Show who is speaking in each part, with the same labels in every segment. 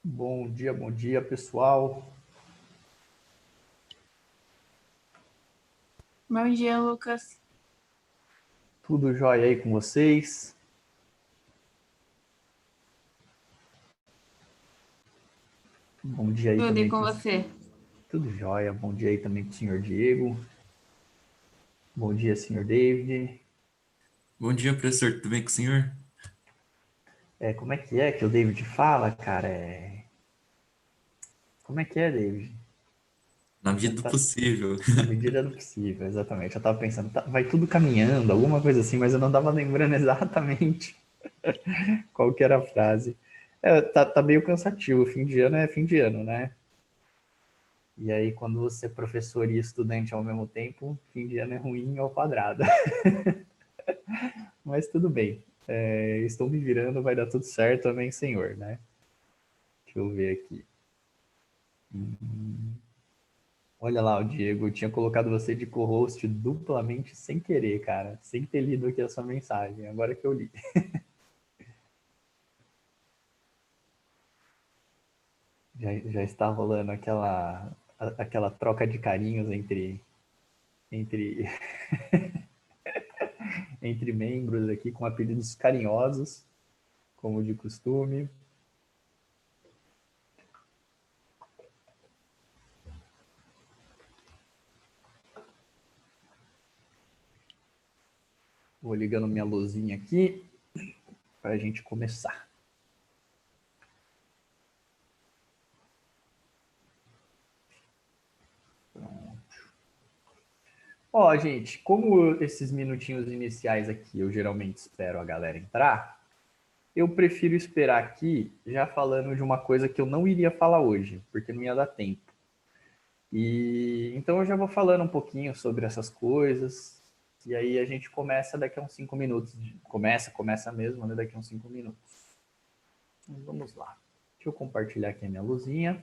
Speaker 1: Bom dia, pessoal.
Speaker 2: Bom dia, Lucas.
Speaker 1: Tudo jóia aí com vocês? Bom dia aí
Speaker 2: Tudo e
Speaker 1: também
Speaker 2: com
Speaker 1: para
Speaker 2: você?
Speaker 1: tudo jóia. Bom dia aí também para o senhor Diego. Bom dia, senhor David.
Speaker 3: Bom dia, professor. Tudo bem com o senhor?
Speaker 1: Como é que o David fala, cara? Como é que é, David?
Speaker 3: Na
Speaker 1: Já
Speaker 3: medida do
Speaker 1: tá
Speaker 3: possível.
Speaker 1: na medida do possível, exatamente. Eu tava pensando, vai tudo caminhando, alguma coisa assim, mas eu não tava lembrando exatamente qual que era a frase. Tá meio cansativo. Fim de ano é fim de ano, né? E aí, quando você é professor e estudante ao mesmo tempo, fim de ano é ruim ao quadrado. Mas tudo bem. Estou me virando, vai dar tudo certo, amém, Senhor, né? Deixa eu ver aqui. Olha lá, o Diego, eu tinha colocado você de co-host duplamente sem querer, cara. Sem ter lido aqui a sua mensagem, agora que eu li. Já está rolando aquela troca de carinhos entre, entre membros aqui, com apelidos carinhosos, como de costume. Vou ligando minha luzinha aqui para a gente começar. Ó, gente, como esses minutinhos iniciais aqui eu geralmente espero a galera entrar, eu prefiro esperar aqui já falando de uma coisa que eu não iria falar hoje, porque não ia dar tempo. E então eu já vou falando um pouquinho sobre essas coisas, e aí a gente começa daqui a uns 5 minutos. Começa mesmo, né, daqui a uns 5 minutos. Então, vamos lá. Deixa eu compartilhar aqui a minha luzinha.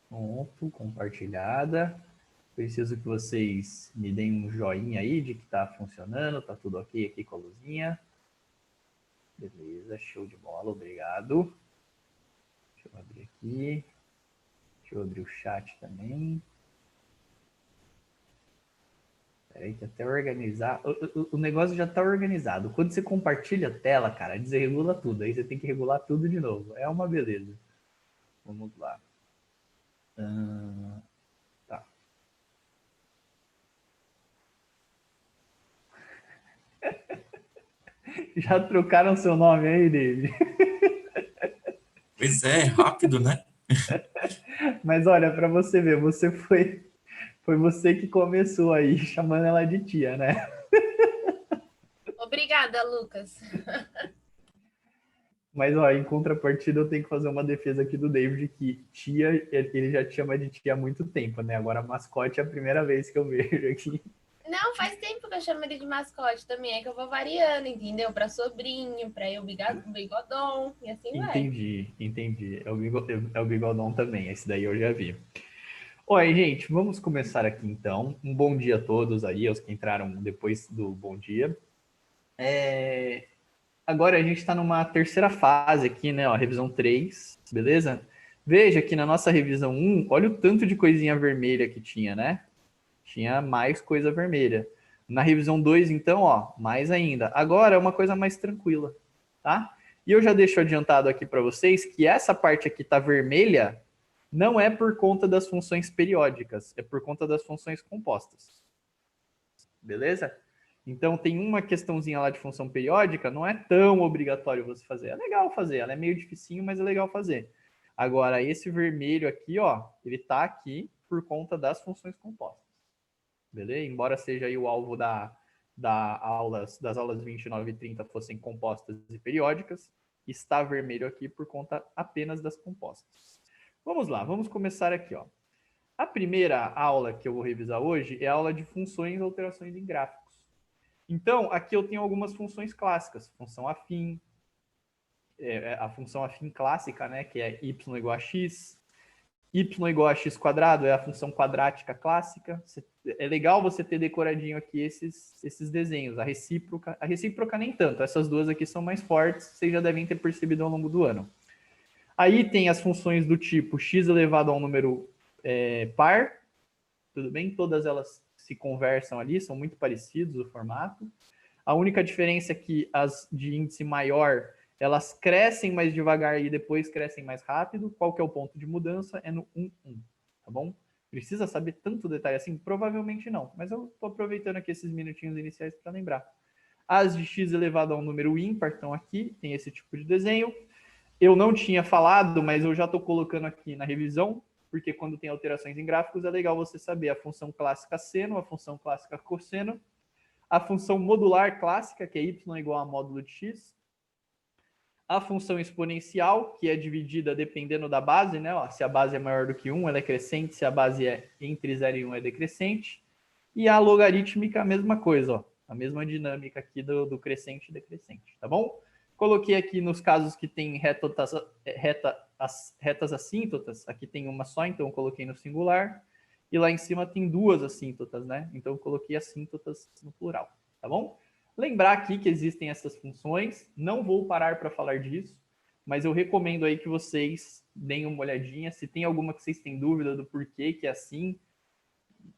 Speaker 1: Pronto, compartilhada. Preciso que vocês me deem um joinha aí de que tá funcionando, tá tudo ok aqui com a luzinha. Beleza, show de bola, obrigado. Deixa eu abrir aqui. Deixa eu abrir o chat também. Peraí, que até organizar. O negócio já tá organizado. Quando você compartilha a tela, cara, desregula tudo. Aí você tem que regular tudo de novo. É uma beleza. Vamos lá. Tá. Já trocaram seu nome aí, David?
Speaker 3: Pois é, rápido, né?
Speaker 1: Mas olha, para você ver, foi você que começou aí chamando ela de tia, né?
Speaker 2: Obrigada, Lucas.
Speaker 1: Mas ó, em contrapartida eu tenho que fazer uma defesa aqui do David que tia, ele já te chama de tia há muito tempo, né? Agora mascote é a primeira vez que eu vejo aqui.
Speaker 2: Não, faz tempo que eu chamo ele de mascote também. É que eu vou variando, entendeu? Para sobrinho, para eu bigodon e assim vai.
Speaker 1: Entendi. É o bigodão também, esse daí eu já vi. Oi, gente, vamos começar aqui então. Um bom dia a todos aí, aos que entraram depois do bom dia. Agora a gente está numa terceira fase aqui, né? Ó, revisão 3, beleza? Veja que na nossa revisão 1, olha o tanto de coisinha vermelha que tinha, né? Tinha mais coisa vermelha. Na revisão 2, então, ó, mais ainda. Agora é uma coisa mais tranquila, tá? E eu já deixo adiantado aqui para vocês que essa parte aqui tá vermelha não é por conta das funções periódicas, é por conta das funções compostas. Beleza? Então tem uma questãozinha lá de função periódica, não é tão obrigatório você fazer. É legal fazer, ela é meio dificinho, mas é legal fazer. Agora, esse vermelho aqui, ó, ele tá aqui por conta das funções compostas. Beleza? Embora seja aí o alvo das aulas 29 e 30 fossem compostas e periódicas, está vermelho aqui por conta apenas das compostas. Vamos lá, vamos começar aqui, ó. A primeira aula que eu vou revisar hoje é a aula de funções e alterações em gráficos. Então, aqui eu tenho algumas funções clássicas. Função afim, a função afim clássica, né, que é y igual a x. y igual a x quadrado é a função quadrática clássica. É legal você ter decoradinho aqui esses desenhos. A recíproca nem tanto. Essas duas aqui são mais fortes, vocês já devem ter percebido ao longo do ano. Aí tem as funções do tipo x elevado a um número par. Tudo bem? Todas elas se conversam ali, são muito parecidos o formato. A única diferença é que as de índice maior, elas crescem mais devagar e depois crescem mais rápido. Qual que é o ponto de mudança? É no 1, 1, tá bom? Precisa saber tanto detalhe assim? Provavelmente não, mas eu estou aproveitando aqui esses minutinhos iniciais para lembrar. As de x elevado a um número ímpar estão aqui, tem esse tipo de desenho. Eu não tinha falado, mas eu já estou colocando aqui na revisão, porque quando tem alterações em gráficos é legal você saber a função clássica seno, a função clássica cosseno, a função modular clássica, que é y igual a módulo de x, a função exponencial, que é dividida dependendo da base, né? Ó, se a base é maior do que 1, ela é crescente, se a base é entre 0 e 1, é decrescente, e a logarítmica, a mesma coisa, ó, a mesma dinâmica aqui do crescente e decrescente, tá bom? Coloquei aqui nos casos que tem retas assíntotas, aqui tem uma só, então eu coloquei no singular, e lá em cima tem duas assíntotas, né? Então eu coloquei assíntotas no plural, tá bom? Lembrar aqui que existem essas funções, não vou parar para falar disso, mas eu recomendo aí que vocês deem uma olhadinha, se tem alguma que vocês têm dúvida do porquê que é assim,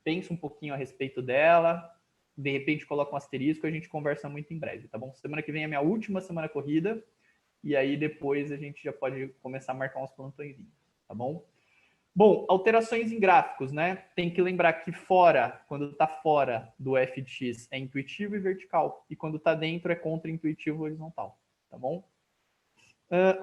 Speaker 1: pense um pouquinho a respeito dela, de repente coloca um asterisco, a gente conversa muito em breve, tá bom? Semana que vem é a minha última semana corrida, e aí depois a gente já pode começar a marcar uns plantõezinhos, tá bom? Bom, alterações em gráficos, né? Tem que lembrar que fora, quando está fora do f de x, é intuitivo e vertical, e quando está dentro é contra-intuitivo e horizontal, tá bom?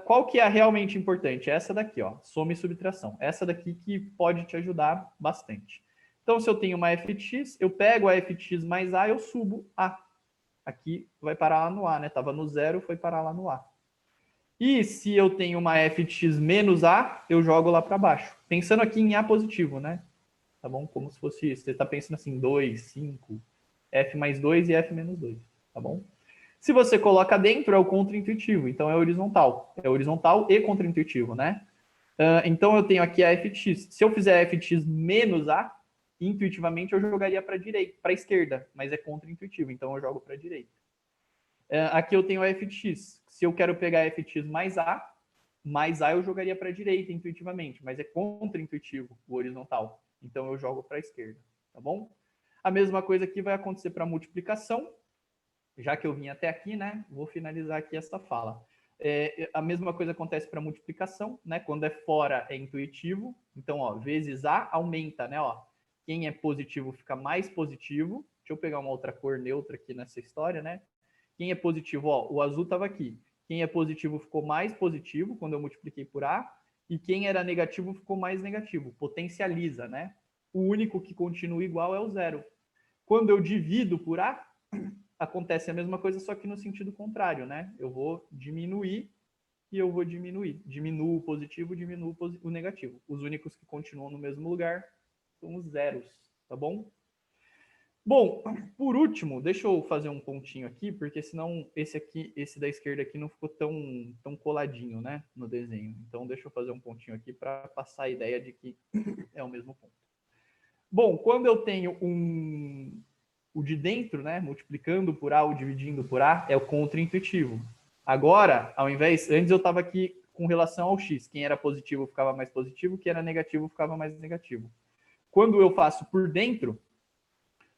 Speaker 1: Qual que é a realmente importante? Essa daqui, ó, soma e subtração. Essa daqui que pode te ajudar bastante. Então, se eu tenho uma f de x, eu pego a f de x mais a, eu subo a. Aqui vai parar lá no a, né? Estava no 0, foi parar lá no a. E se eu tenho uma f de x menos a, eu jogo lá para baixo. Pensando aqui em a positivo, né? Tá bom? Como se fosse isso. Você está pensando assim, 2, 5, f mais 2 e f menos 2. Tá bom? Se você coloca dentro, é o contra-intuitivo. Então é horizontal. É horizontal e contra-intuitivo, né? Então eu tenho aqui a f de x. Se eu fizer f de x menos a, intuitivamente eu jogaria para direita, para esquerda, mas é contra-intuitivo, então eu jogo para direita. Aqui eu tenho a f de x. Se eu quero pegar f de x mais a eu jogaria para direita intuitivamente, mas é contra-intuitivo o horizontal, então eu jogo para a esquerda, tá bom? A mesma coisa aqui vai acontecer para multiplicação, já que eu vim até aqui, né? Vou finalizar aqui essa fala. A mesma coisa acontece para multiplicação, né? Quando é fora é intuitivo, então, ó, vezes a aumenta, né? Ó, quem é positivo fica mais positivo. Deixa eu pegar uma outra cor neutra aqui nessa história, né? Quem é positivo, ó, o azul estava aqui. Quem é positivo ficou mais positivo quando eu multipliquei por a, e quem era negativo ficou mais negativo. Potencializa, né? O único que continua igual é o zero. Quando eu divido por a, acontece a mesma coisa, só que no sentido contrário, né? Eu vou diminuir e eu vou diminuir. Diminuo o positivo, diminuo o negativo. Os únicos que continuam no mesmo lugar são os zeros, tá bom? Bom, por último, deixa eu fazer um pontinho aqui, porque senão esse da esquerda aqui não ficou tão coladinho, né, no desenho. Então, deixa eu fazer um pontinho aqui para passar a ideia de que é o mesmo ponto. Bom, quando eu tenho o de dentro, né, multiplicando por a ou dividindo por a, é o contra-intuitivo. Agora, antes eu estava aqui com relação ao x. Quem era positivo ficava mais positivo, quem era negativo ficava mais negativo. Quando eu faço por dentro,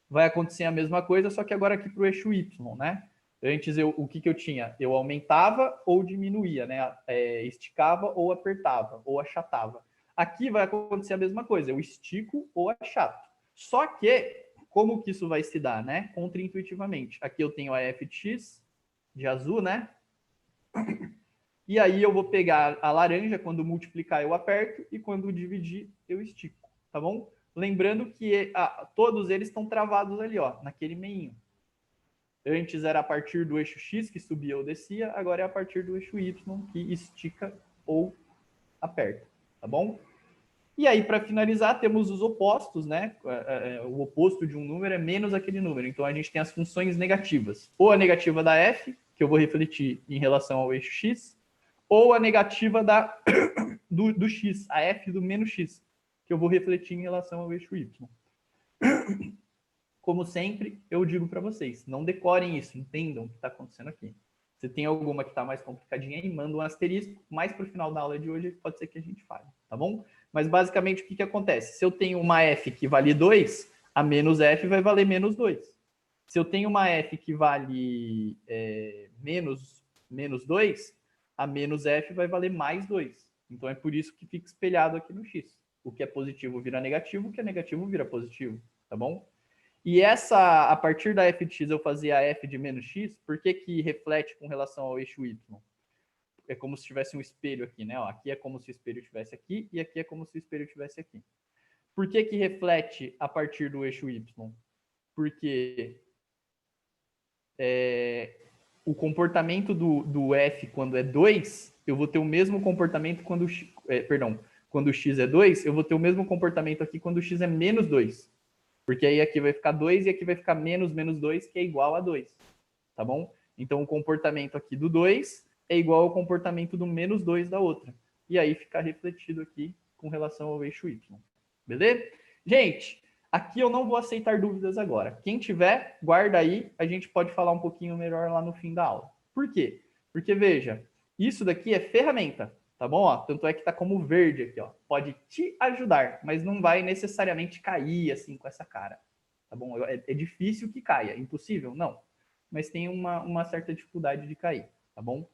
Speaker 1: vai acontecer a mesma coisa, só que agora aqui para o eixo y, né? Antes, o que eu tinha? Eu aumentava ou diminuía, né? Esticava ou apertava, ou achatava. Aqui vai acontecer a mesma coisa, eu estico ou achato. Só que, como que isso vai se dar, né? Contra-intuitivamente. Aqui eu tenho a f de x, de azul, né? E aí eu vou pegar a laranja, quando multiplicar eu aperto, e quando dividir eu estico, tá bom? Lembrando que todos eles estão travados ali, ó, naquele meinho. Antes era a partir do eixo X que subia ou descia, agora é a partir do eixo Y que estica ou aperta, tá bom? E aí, para finalizar, temos os opostos, né? O oposto de um número é menos aquele número. Então, a gente tem as funções negativas. Ou a negativa da f, que eu vou refletir em relação ao eixo X, ou a negativa do x, a f do menos x, que eu vou refletir em relação ao eixo y. Como sempre, eu digo para vocês, não decorem isso, entendam o que está acontecendo aqui. Se tem alguma que está mais complicadinha aí, manda um asterisco, mais para o final da aula de hoje pode ser que a gente fale, tá bom? Mas basicamente o que acontece? Se eu tenho uma f que vale 2, a menos f vai valer menos 2. Se eu tenho uma f que vale menos 2, a menos f vai valer mais 2. Então é por isso que fica espelhado aqui no x. O que é positivo vira negativo, o que é negativo vira positivo, tá bom? E a partir da f de x eu fazia a f de menos x, por que reflete com relação ao eixo y? É como se tivesse um espelho aqui, né? Ó, aqui é como se o espelho estivesse aqui e aqui é como se o espelho estivesse aqui. Por que reflete a partir do eixo y? Porque o comportamento do f quando é 2, eu vou ter o mesmo comportamento quando quando o x é 2, eu vou ter o mesmo comportamento aqui quando o x é menos 2. Porque aí aqui vai ficar 2 e aqui vai ficar menos 2, que é igual a 2. Tá bom? Então o comportamento aqui do 2 é igual ao comportamento do menos 2 da outra. E aí fica refletido aqui com relação ao eixo y. Beleza? Gente, aqui eu não vou aceitar dúvidas agora. Quem tiver, guarda aí. A gente pode falar um pouquinho melhor lá no fim da aula. Por quê? Porque, veja, isso daqui é ferramenta. Tá bom? Ó, tanto é que tá como verde aqui, ó. Pode te ajudar, mas não vai necessariamente cair assim com essa cara. Tá bom? É difícil que caia. Impossível? Não. Mas tem uma certa dificuldade de cair. Tá bom?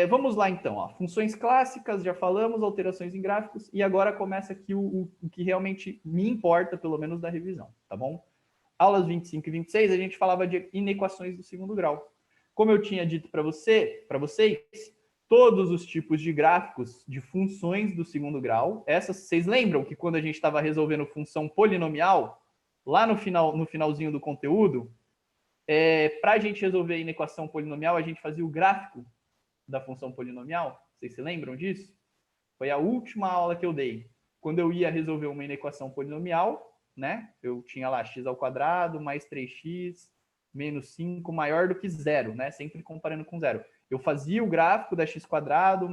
Speaker 1: Vamos lá então, ó. Funções clássicas, já falamos, alterações em gráficos, e agora começa aqui o que realmente me importa, pelo menos da revisão, tá bom? Aulas 25 e 26, a gente falava de inequações do segundo grau. Como eu tinha dito para vocês, todos os tipos de gráficos de funções do segundo grau, vocês lembram que quando a gente estava resolvendo função polinomial, lá no finalzinho do conteúdo, para a gente resolver a inequação polinomial, a gente fazia o gráfico da função polinomial. Vocês se lembram disso? Foi a última aula que eu dei. Quando eu ia resolver uma inequação polinomial, né? Eu tinha lá x ao quadrado mais 3x menos 5 maior do que zero, né? Sempre comparando com zero. Eu fazia o gráfico da x quadrado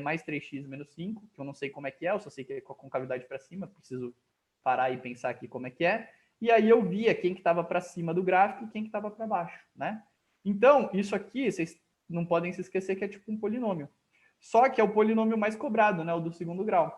Speaker 1: mais 3x menos 5, que eu não sei como é que é, eu só sei que é com a concavidade para cima, preciso parar e pensar aqui como é que é. E aí eu via quem que estava para cima do gráfico e quem que estava para baixo, né? Então, isso aqui, vocês não podem se esquecer que é tipo um polinômio. Só que é o polinômio mais cobrado, né? O do segundo grau.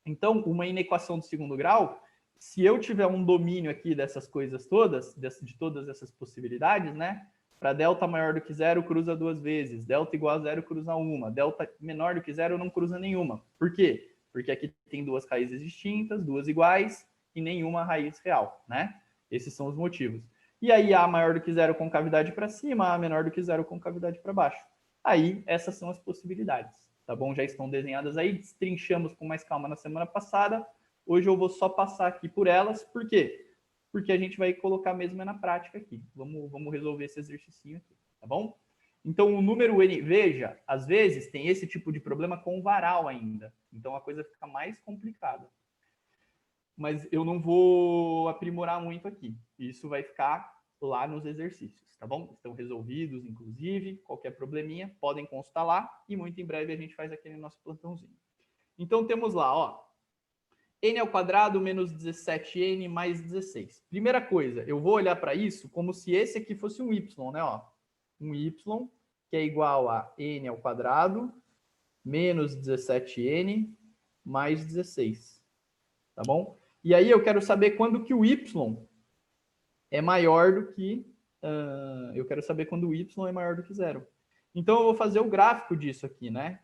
Speaker 1: Então, uma inequação do segundo grau, se eu tiver um domínio aqui dessas coisas todas, de todas essas possibilidades, né? Para delta maior do que zero, cruza duas vezes. Delta igual a zero, cruza uma. Delta menor do que zero, não cruza nenhuma. Por quê? Porque aqui tem duas raízes distintas, duas iguais, e nenhuma raiz real, né? Esses são os motivos. E aí, A maior do que zero com cavidade para cima, A menor do que zero com cavidade para baixo. Aí, essas são as possibilidades, tá bom? Já estão desenhadas aí, destrinchamos com mais calma na semana passada. Hoje eu vou só passar aqui por elas. Por quê? Porque a gente vai colocar mesmo na prática aqui. Vamos resolver esse exercício aqui, tá bom? Então, o número n, veja, às vezes tem esse tipo de problema com varal ainda. Então, a coisa fica mais complicada. Mas eu não vou aprimorar muito aqui. Isso vai ficar lá nos exercícios, tá bom? Estão resolvidos, inclusive. Qualquer probleminha, podem consultar lá. E muito em breve a gente faz aquele nosso plantãozinho. Então, temos lá, ó. N ao quadrado menos 17n mais 16. Primeira coisa, eu vou olhar para isso como se esse aqui fosse um y, né? Ó. Um y que é igual a n ao quadrado menos 17n mais 16. Tá bom? E aí eu quero saber quando que o y é maior do que... eu quero saber quando o y é maior do que zero. Então eu vou fazer o gráfico disso aqui, né?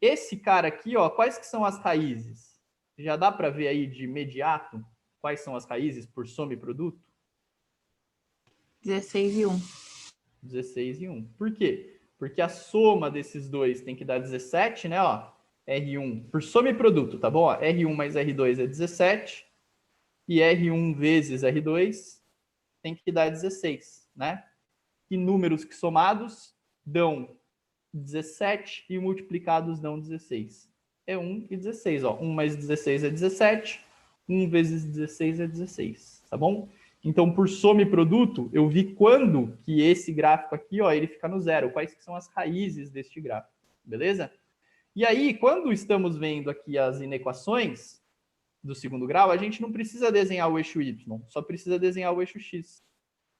Speaker 1: Esse cara aqui, ó, quais que são as raízes? Já dá para ver aí de imediato quais são as raízes por soma e produto?
Speaker 4: 16 e 1.
Speaker 1: 16 e 1. Por quê? Porque a soma desses dois tem que dar 17, né? Ó, R1 por soma e produto, tá bom? Ó, R1 mais R2 é 17. E R1 vezes R2 tem que dar 16, né? E números que somados dão 17 e multiplicados dão 16. É 1 e 16, ó. 1 mais 16 é 17. 1 vezes 16 é 16, tá bom? Então, por soma e produto, eu vi quando que esse gráfico aqui, ó, ele fica no zero. Quais que são as raízes deste gráfico, beleza? E aí, quando estamos vendo aqui as inequações do segundo grau, a gente não precisa desenhar o eixo y, só precisa desenhar o eixo x.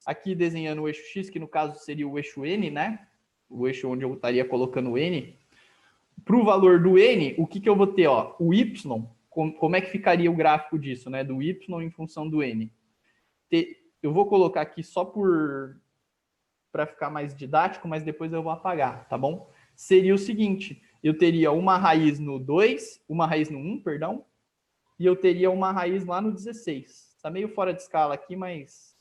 Speaker 1: Aqui desenhando o eixo x, que no caso seria o eixo n, né? O eixo onde eu estaria colocando o n. Para o valor do n, o que eu vou ter? Ó, o y, como é que ficaria o gráfico disso, né? Do y em função do n. Eu vou colocar aqui só para ficar mais didático, mas depois eu vou apagar, tá bom? Seria o seguinte, eu teria uma raiz no 2, uma raiz no 1, perdão, e eu teria uma raiz lá no 16. Está meio fora de escala aqui, mas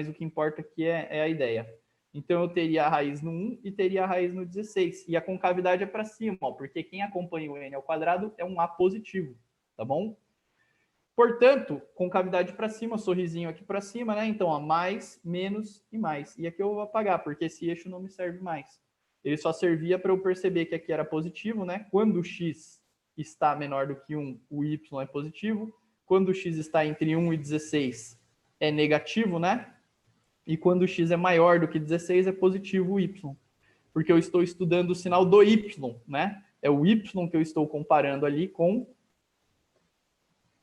Speaker 1: o que importa aqui é a ideia. Então, eu teria a raiz no 1 e teria a raiz no 16. E a concavidade é para cima, ó, porque quem acompanha o n ao quadrado é um a positivo, tá bom? Portanto, concavidade para cima, sorrisinho aqui para cima, né? Então, ó, mais, menos e mais. E aqui eu vou apagar, porque esse eixo não me serve mais. Ele só servia para eu perceber que aqui era positivo, né? Quando o x está menor do que 1, o y é positivo. Quando o x está entre 1 e 16, é negativo, né? E quando o x é maior do que 16, é positivo o y. Porque eu estou estudando o sinal do y, né? É o y que eu estou comparando ali com...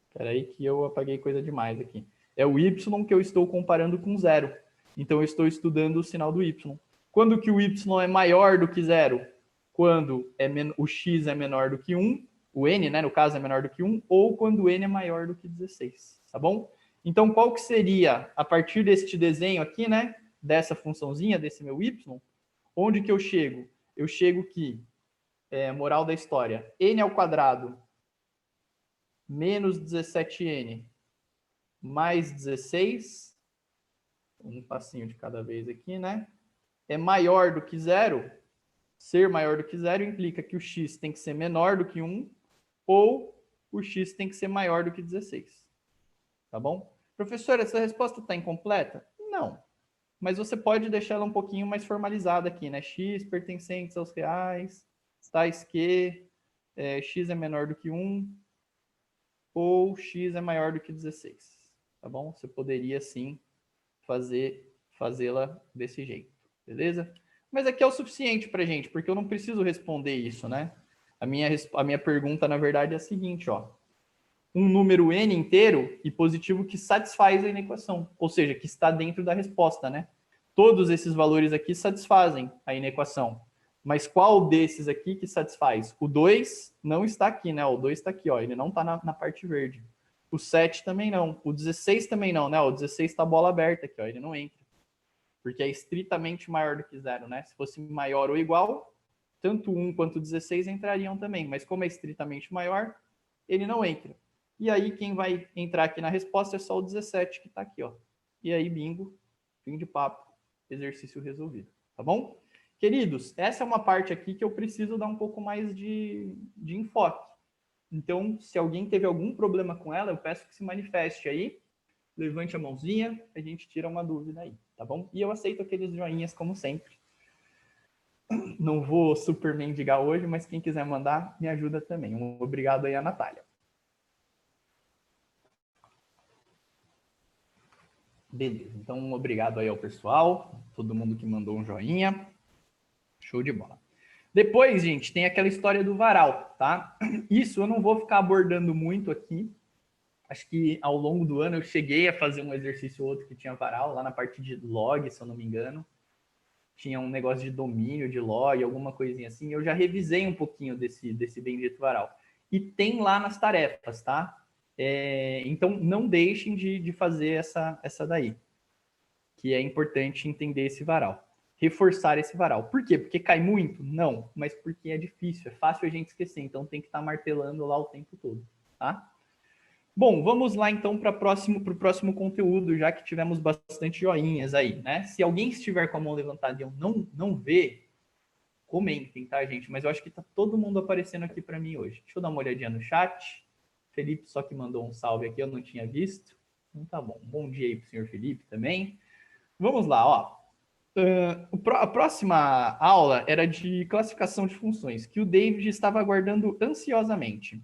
Speaker 1: Espera aí que eu apaguei coisa demais aqui. É o y que eu estou comparando com 0. Então, eu estou estudando o sinal do y. Quando que o y é maior do que 0? Quando o x é menor do que 1, o n, né, no caso, é menor do que 1, ou quando o n é maior do que 16, tá bom? Então, qual que seria, a partir deste desenho aqui, né, dessa funçãozinha, desse meu y, onde que eu chego? Eu chego que, moral da história, n ao quadrado menos 17n mais 16, um passinho de cada vez aqui, né, é maior do que 0. Ser maior do que 0 implica que o x tem que ser menor do que 1 ou o x tem que ser maior do que 16. Tá bom? Professor, essa resposta está incompleta? Não. Mas você pode deixar ela um pouquinho mais formalizada aqui, né? X pertencentes aos reais, tais que x é menor do que 1 ou x é maior do que 16. Tá bom? Você poderia, sim, fazê-la desse jeito. Beleza? Mas aqui é o suficiente para gente, porque eu não preciso responder isso, né? A minha pergunta, na verdade, é a seguinte, ó. Um número n inteiro e positivo que satisfaz a inequação, ou seja, que está dentro da resposta, né? Todos esses valores aqui satisfazem a inequação. Mas qual desses aqui que satisfaz? O 2 não está aqui, né? O 2 está aqui, ó. Ele não está na parte verde. O 7 também não. O 16 também não, né? O 16 está bola aberta aqui, ó. Ele não entra. Porque é estritamente maior do que 0, né? Se fosse maior ou igual, tanto 1 quanto 16 entrariam também. Mas como é estritamente maior, ele não entra. E aí, quem vai entrar aqui na resposta é só o 17, que está aqui, ó. E aí, bingo, fim de papo, exercício resolvido. Tá bom? Queridos, essa é uma parte aqui que eu preciso dar um pouco mais de enfoque. Então, se alguém teve algum problema com ela, eu peço que se manifeste aí. Levante a mãozinha, a gente tira uma dúvida aí, tá bom? E eu aceito aqueles joinhas, como sempre. Não vou super mendigar hoje, mas quem quiser mandar, me ajuda também. Um obrigado aí a Natália. Beleza, então um obrigado aí ao pessoal, todo mundo que mandou um joinha. Show de bola. Depois, gente, tem aquela história do varal, tá? Isso eu não vou ficar abordando muito aqui. Acho que ao longo do ano eu cheguei a fazer um exercício ou outro que tinha varal, lá na parte de log, se eu não me engano. Tinha um negócio de domínio de log, alguma coisinha assim. Eu já revisei um pouquinho desse bendito varal. E tem lá nas tarefas, tá? Então, não deixem de fazer essa daí, que é importante entender esse varal. Reforçar esse varal. Por quê? Porque cai muito? Não, mas porque é difícil, é fácil a gente esquecer, então tem que estar martelando lá o tempo todo, tá? Bom, vamos lá então para o próximo conteúdo, já que tivemos bastante joinhas aí, né? Se alguém estiver com a mão levantada e eu não ver, comentem, tá, gente? Mas eu acho que tá todo mundo aparecendo aqui para mim hoje. Deixa eu dar uma olhadinha no chat. Felipe só que mandou um salve aqui, eu não tinha visto. Então tá bom. Bom dia aí pro senhor Felipe também. Vamos lá, ó. A próxima aula era de classificação de funções, que o David estava aguardando ansiosamente.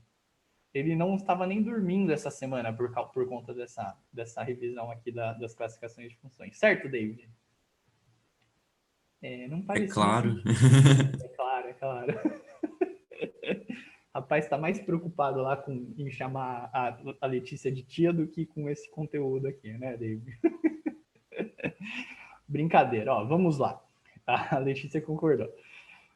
Speaker 1: Ele não estava nem dormindo essa semana por conta dessa revisão aqui das classificações de funções. Certo, David? Não parecia.
Speaker 3: É claro.
Speaker 1: É claro. Rapaz, está mais preocupado lá em chamar a Letícia de tia do que com esse conteúdo aqui, né, David? Brincadeira, ó, vamos lá. A Letícia concordou.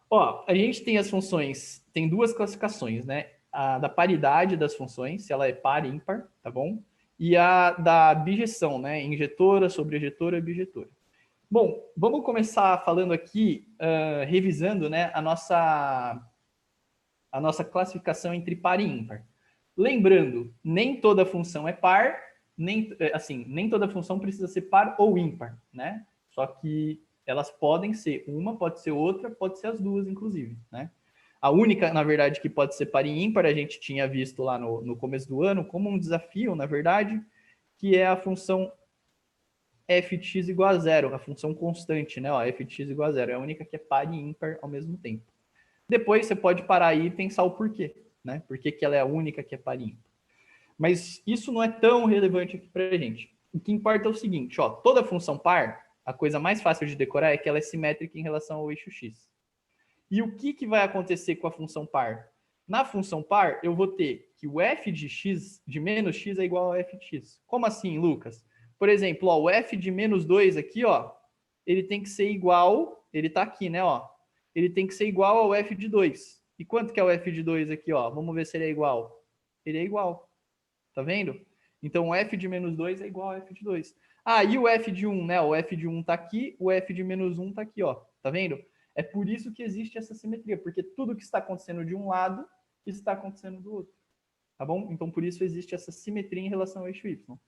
Speaker 1: Ó, a gente tem as funções, tem duas classificações, né? A da paridade das funções, se ela é par, ímpar, tá bom? E a da bijeção, né? Injetora, sobrejetora, bijetora. Bom, vamos começar falando aqui, revisando, né, a nossa classificação entre par e ímpar. Lembrando, nem toda função é par, nem toda função precisa ser par ou ímpar, né? Só que elas podem ser uma, pode ser outra, pode ser as duas, inclusive, né? A única, na verdade, que pode ser par e ímpar, a gente tinha visto lá no começo do ano, como um desafio, na verdade, que é a função f(x) igual a zero, a função constante, né? Ó, f(x) igual a zero, é a única que é par e ímpar ao mesmo tempo. Depois você pode parar aí e pensar o porquê, né? Por que ela é a única que é par e ímpar. Mas isso não é tão relevante aqui para a gente. O que importa é o seguinte, ó, toda função par, a coisa mais fácil de decorar é que ela é simétrica em relação ao eixo x. E o que vai acontecer com a função par? Na função par, eu vou ter que o f de x, de menos x, é igual ao f de x. Como assim, Lucas? Por exemplo, ó, o f de menos 2 aqui, ó, ele tem que ser igual, ele está aqui, né, ó, ele tem que ser igual ao f de 2. E quanto que é o f de 2 aqui, ó? Vamos ver se ele é igual. Ele é igual. Tá vendo? Então, o f de menos 2 é igual ao f de 2. Ah, e o f de 1, né? O f de 1 tá aqui, o f de menos 1 tá aqui, ó. Tá vendo? É por isso que existe essa simetria, porque tudo que está acontecendo de um lado está acontecendo do outro. Tá bom? Então, por isso existe essa simetria em relação ao eixo y.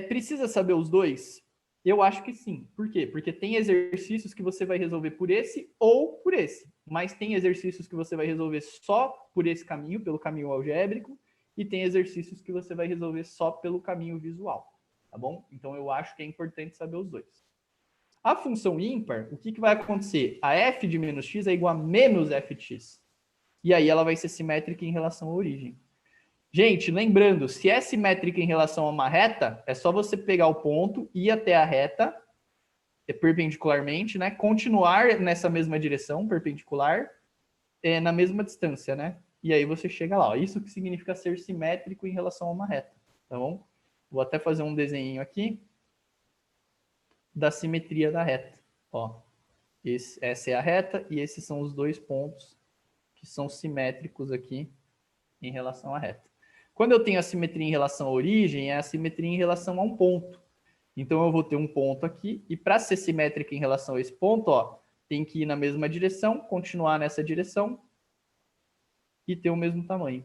Speaker 1: Precisa saber os dois? Eu acho que sim. Por quê? Porque tem exercícios que você vai resolver por esse ou por esse. Mas tem exercícios que você vai resolver só por esse caminho, pelo caminho algébrico, e tem exercícios que você vai resolver só pelo caminho visual. Tá bom? Então eu acho que é importante saber os dois. A função ímpar, o que vai acontecer? A f de menos x é igual a menos f de x. E aí ela vai ser simétrica em relação à origem. Gente, lembrando, se é simétrica em relação a uma reta, é só você pegar o ponto, ir até a reta, perpendicularmente, né? Continuar nessa mesma direção, perpendicular, na mesma distância, né? E aí você chega lá. Ó. Isso que significa ser simétrico em relação a uma reta, tá bom? Vou até fazer um desenho aqui da simetria da reta. Ó, essa é a reta e esses são os dois pontos que são simétricos aqui em relação à reta. Quando eu tenho a simetria em relação à origem, é a simetria em relação a um ponto. Então, eu vou ter um ponto aqui, e para ser simétrica em relação a esse ponto, ó, tem que ir na mesma direção, continuar nessa direção e ter o mesmo tamanho,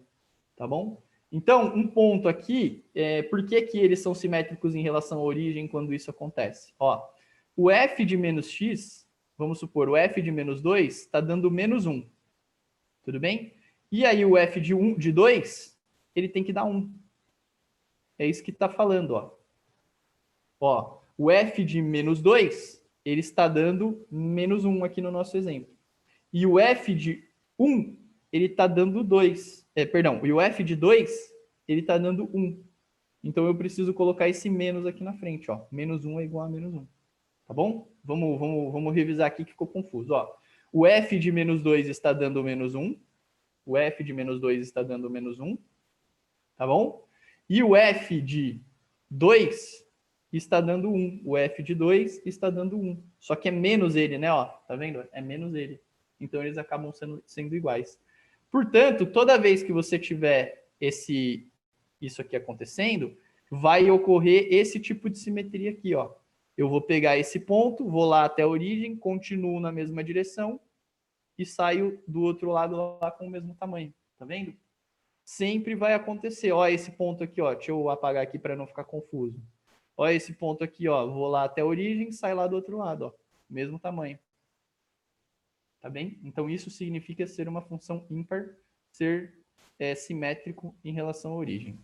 Speaker 1: tá bom? Então, um ponto aqui, por que eles são simétricos em relação à origem quando isso acontece? Ó, o f de menos x, vamos supor, o f de menos 2 está dando menos 1, tudo bem? E aí o f de 2, ele tem que dar 1. É isso que está falando, ó. Ó, o f de menos 2, ele está dando menos 1 aqui no nosso exemplo. E o f de 1, ele está dando 2. E o f de 2, ele está dando 1. Então eu preciso colocar esse menos aqui na frente, ó. Menos 1 é igual a menos 1. Tá bom? Vamos revisar aqui que ficou confuso, ó. O f de menos 2 está dando menos 1. O f de menos 2 está dando menos 1. Tá bom? E o f de 2 está dando 1. O f de 2 está dando 1. Só que é menos ele, né? Ó, tá vendo? É menos ele. Então, eles acabam sendo iguais. Portanto, toda vez que você tiver isso aqui acontecendo, vai ocorrer esse tipo de simetria aqui, ó. Eu vou pegar esse ponto, vou lá até a origem, continuo na mesma direção e saio do outro lado lá com o mesmo tamanho. Tá vendo? Sempre vai acontecer. Ó, esse ponto aqui, ó. Deixa eu apagar aqui para não ficar confuso. Ó, esse ponto aqui, ó. Vou lá até a origem, saio lá do outro lado, ó. Mesmo tamanho. Tá bem? Então, isso significa ser uma função ímpar, ser simétrico em relação à origem.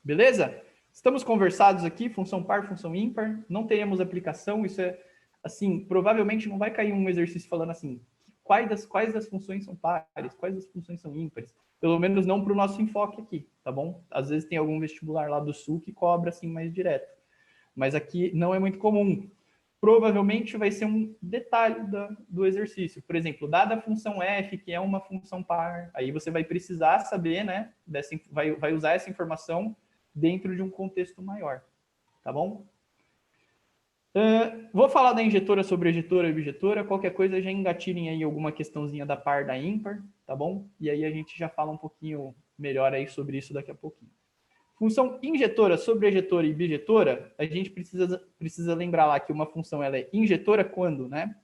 Speaker 1: Beleza? Estamos conversados aqui, função par, função ímpar. Não teremos aplicação, isso é, assim, provavelmente não vai cair um exercício falando assim, quais das funções são pares, quais das funções são ímpares. Pelo menos não para o nosso enfoque aqui, tá bom? Às vezes tem algum vestibular lá do Sul que cobra assim mais direto. Mas aqui não é muito comum. provavelmente vai ser um detalhe do exercício. Por exemplo, dada a função f, que é uma função par, aí você vai precisar saber, né, vai usar essa informação dentro de um contexto maior, tá bom? Vou falar da injetora, sobrejetora e objetora. Qualquer coisa, já engatilhem aí alguma questãozinha da par, da ímpar, tá bom? E aí a gente já fala um pouquinho melhor aí sobre isso daqui a pouquinho. Função injetora, sobrejetora e bijetora, a gente precisa lembrar lá que uma função ela é injetora quando, né?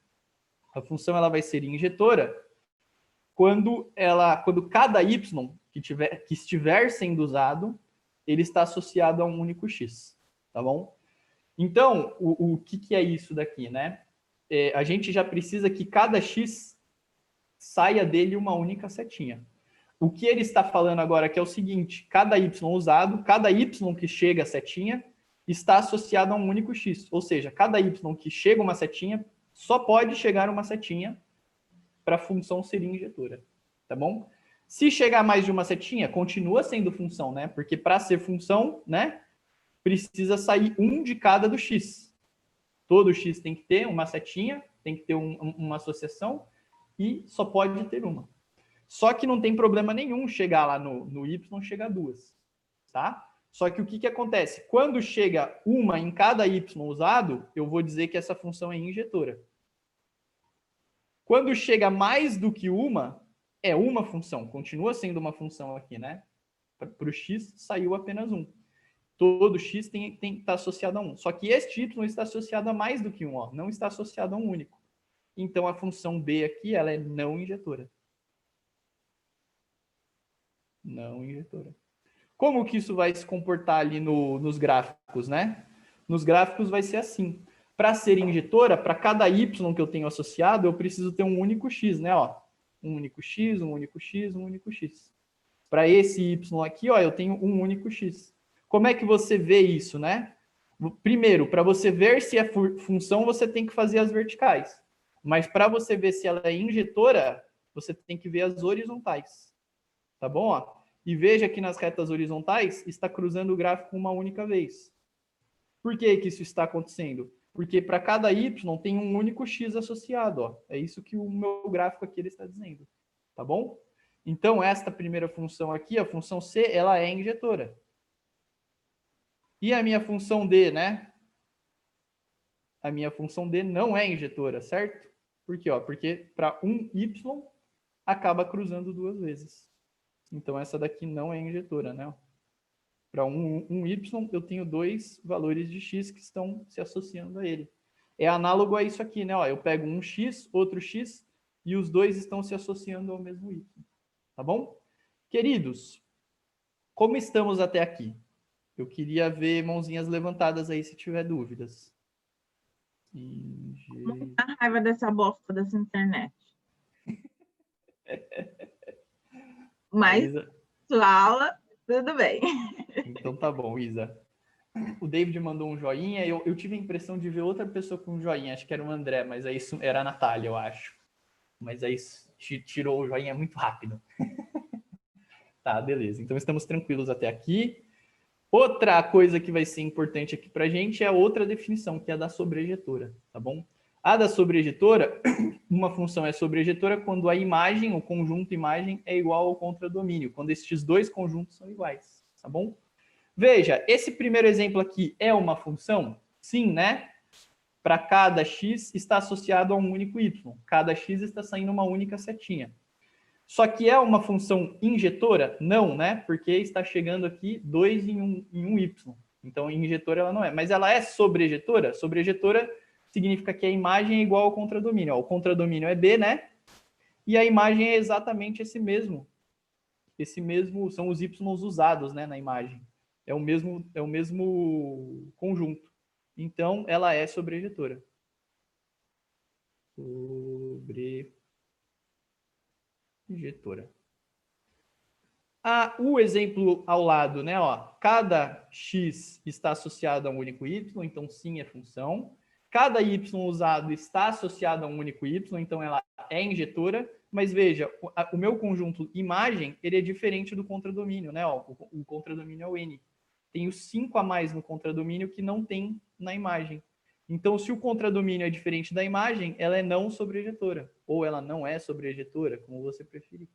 Speaker 1: A função ela vai ser injetora quando cada y que estiver sendo usado, ele está associado a um único x, tá bom? Então, o que é isso daqui, né? A gente já precisa que cada x saia dele uma única setinha. O que ele está falando agora aqui é o seguinte, cada y usado, cada y que chega a setinha, está associado a um único x. Ou seja, cada y que chega uma setinha, só pode chegar uma setinha para a função ser injetora, tá bom? Se chegar mais de uma setinha, continua sendo função, né? Porque para ser função, né, precisa sair um de cada do x. Todo x tem que ter uma setinha, tem que ter uma associação, e só pode ter uma. Só que não tem problema nenhum chegar lá no y, chegar duas, tá? Só que o que acontece? Quando chega uma em cada y usado, eu vou dizer que essa função é injetora. Quando chega mais do que uma, é uma função. Continua sendo uma função aqui, né? Para o x, saiu apenas um. Todo x tem que estar associado a um. Só que este y está associado a mais do que um, ó. Não está associado a um único. Então, a função b aqui, ela é não injetora. Não injetora. Como que isso vai se comportar ali nos gráficos, né? Nos gráficos vai ser assim. Para ser injetora, para cada y que eu tenho associado, eu preciso ter um único x, né? Ó, um único x, um único x, um único x. Para esse y aqui, ó, eu tenho um único x. Como é que você vê isso, né? Primeiro, para você ver se é função, você tem que fazer as verticais. Mas para você ver se ela é injetora, você tem que ver as horizontais. Tá bom? Ó? E veja que nas retas horizontais está cruzando o gráfico uma única vez. Por que isso está acontecendo? Porque para cada y tem um único x associado. Ó. É isso que o meu gráfico aqui ele está dizendo. Tá bom? Então, esta primeira função aqui, a função c, ela é injetora. E a minha função d, né? A minha função d não é injetora, certo? Por quê? Ó, porque para um y acaba cruzando duas vezes. Então, essa daqui não é injetora, né? Para um y, eu tenho dois valores de x que estão se associando a ele. É análogo a isso aqui, né? Ó, eu pego um x, outro x, e os dois estão se associando ao mesmo y. Tá bom? Queridos, como estamos até aqui? Eu queria ver mãozinhas levantadas aí se tiver dúvidas.
Speaker 4: Muita raiva dessa bosta dessa internet. Mas,
Speaker 1: Isa...
Speaker 4: fala, tudo bem.
Speaker 1: Então tá bom, Isa. O David mandou um joinha. Eu tive a impressão de ver outra pessoa com um joinha. Acho que era o André, mas aí isso era a Natália, eu acho. Mas aí tirou o joinha muito rápido. Tá, beleza. Então estamos tranquilos até aqui. Outra coisa que vai ser importante aqui pra gente é a outra definição, que é a da sobrejetora, tá bom? A da sobrejetora, uma função é sobrejetora quando a imagem, o conjunto imagem, é igual ao contradomínio, quando estes dois conjuntos são iguais, tá bom? Veja, esse primeiro exemplo aqui é uma função? Sim, né? Para cada x está associado a um único y. Cada x está saindo uma única setinha. Só que é uma função injetora? Não, né? Porque está chegando aqui 2 em um y. Então, injetora ela não é. Mas ela é sobrejetora? Sobrejetora significa que a imagem é igual ao contradomínio. Ó, o contradomínio é B, né? E a imagem é exatamente esse mesmo. Esse mesmo são os y usados, né, na imagem. É o mesmo conjunto. Então, ela é sobrejetora. Sobrejetora. O exemplo ao lado, né? Ó, cada x está associado a um único y, então sim é função. Cada y usado está associado a um único y, então ela é injetora. Mas veja, o meu conjunto imagem, ele é diferente do contradomínio, né? Ó, o contradomínio é o n. Tem os 5 a mais no contradomínio que não tem na imagem. Então, se o contradomínio é diferente da imagem, ela é não sobrejetora. Ou ela não é sobrejetora, como você preferir.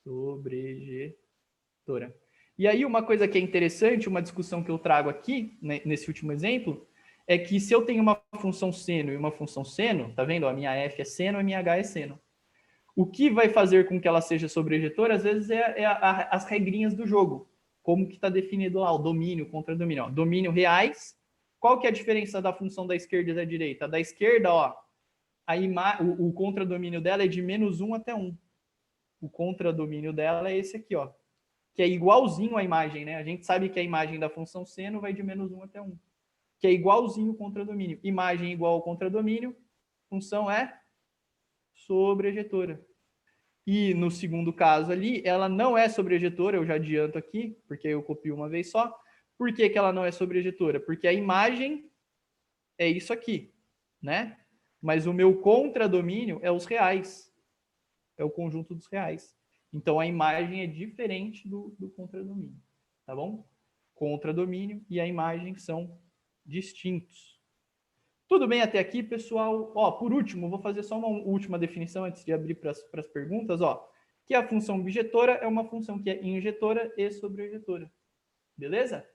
Speaker 1: Sobrejetora. E aí, uma coisa que é interessante, uma discussão que eu trago aqui, né, nesse último exemplo, é que se eu tenho uma função seno e uma função seno, tá vendo? A minha f é seno e a minha h é seno. O que vai fazer com que ela seja sobrejetora, às vezes, as regrinhas do jogo. Como que está definido lá, o domínio, contradomínio. Ó, domínio reais. Qual que é a diferença da função da esquerda e da direita? Da esquerda, ó, o contradomínio dela é de -1 até 1. O contradomínio dela é esse aqui, ó, que é igualzinho à imagem, né? A gente sabe que a imagem da função seno vai de -1 até 1, que é igualzinho o contradomínio. Imagem igual ao contradomínio, função é sobrejetora. E no segundo caso ali, ela não é sobrejetora, eu já adianto aqui, porque eu copio uma vez só. Por que que ela não é sobrejetora? Porque a imagem é isso aqui, né? Mas o meu contradomínio é os reais. É o conjunto dos reais. Então, a imagem é diferente do contradomínio, tá bom? Contradomínio e a imagem são distintos. Tudo bem até aqui, pessoal? Ó, por último, vou fazer só uma última definição antes de abrir para as perguntas, ó. Que a função bijetora é uma função que é injetora e sobrejetora. Beleza?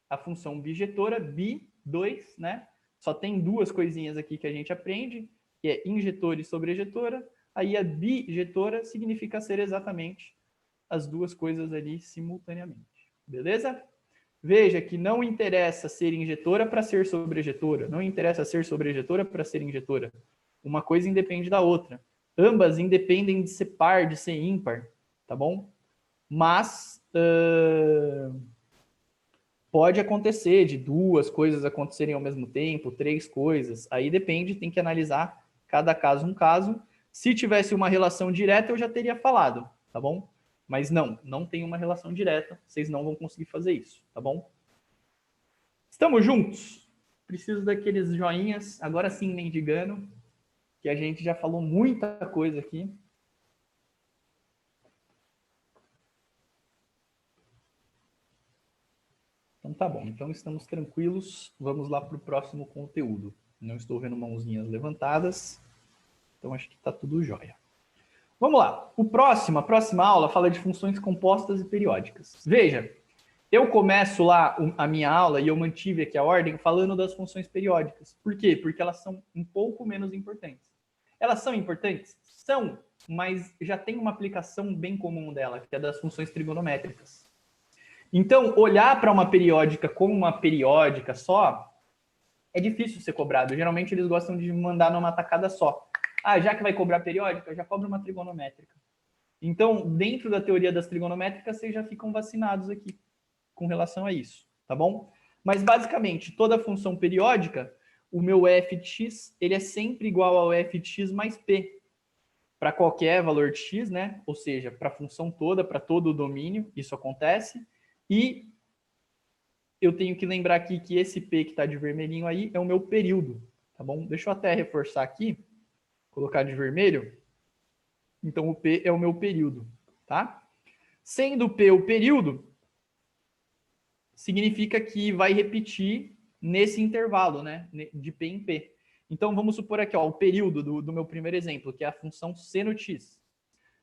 Speaker 1: A função bijetora, bi, 2, né? Só tem duas coisinhas aqui que a gente aprende, que é injetora e sobrejetora. Aí a bijetora significa ser exatamente as duas coisas ali simultaneamente. Beleza? Veja que não interessa ser injetora para ser sobrejetora. Não interessa ser sobrejetora para ser injetora. Uma coisa independe da outra. Ambas independem de ser par, de ser ímpar. Tá bom? Mas pode acontecer de duas coisas acontecerem ao mesmo tempo, três coisas. Aí depende, tem que analisar cada caso um caso. Se tivesse uma relação direta, eu já teria falado, tá bom? Mas não tem uma relação direta, vocês não vão conseguir fazer isso, tá bom? Estamos juntos? Preciso daqueles joinhas, agora sim mendigando, que a gente já falou muita coisa aqui. Então tá bom, então estamos tranquilos, vamos lá para o próximo conteúdo. Não estou vendo mãozinhas levantadas, então acho que está tudo jóia. Vamos lá. A próxima aula fala de funções compostas e periódicas. Veja, eu começo lá a minha aula e eu mantive aqui a ordem falando das funções periódicas. Por quê? Porque elas são um pouco menos importantes. Elas são importantes? São, mas já tem uma aplicação bem comum dela, que é das funções trigonométricas. Então, olhar para uma periódica como uma periódica só é difícil ser cobrado. Geralmente eles gostam de mandar numa tacada só. Ah, já que vai cobrar periódica, já cobra uma trigonométrica. Então, dentro da teoria das trigonométricas, vocês já ficam vacinados aqui com relação a isso, tá bom? Mas, basicamente, toda função periódica, o meu f de x, ele é sempre igual ao f de x mais p. Para qualquer valor de x, né? Ou seja, para a função toda, para todo o domínio, isso acontece. E eu tenho que lembrar aqui que esse p que está de vermelhinho aí é o meu período, tá bom? Deixa eu até reforçar aqui. Colocar de vermelho, então o P é o meu período, tá? Sendo P o período, significa que vai repetir nesse intervalo, né? De P em P. Então, vamos supor aqui, ó, o período do meu primeiro exemplo, que é a função seno x.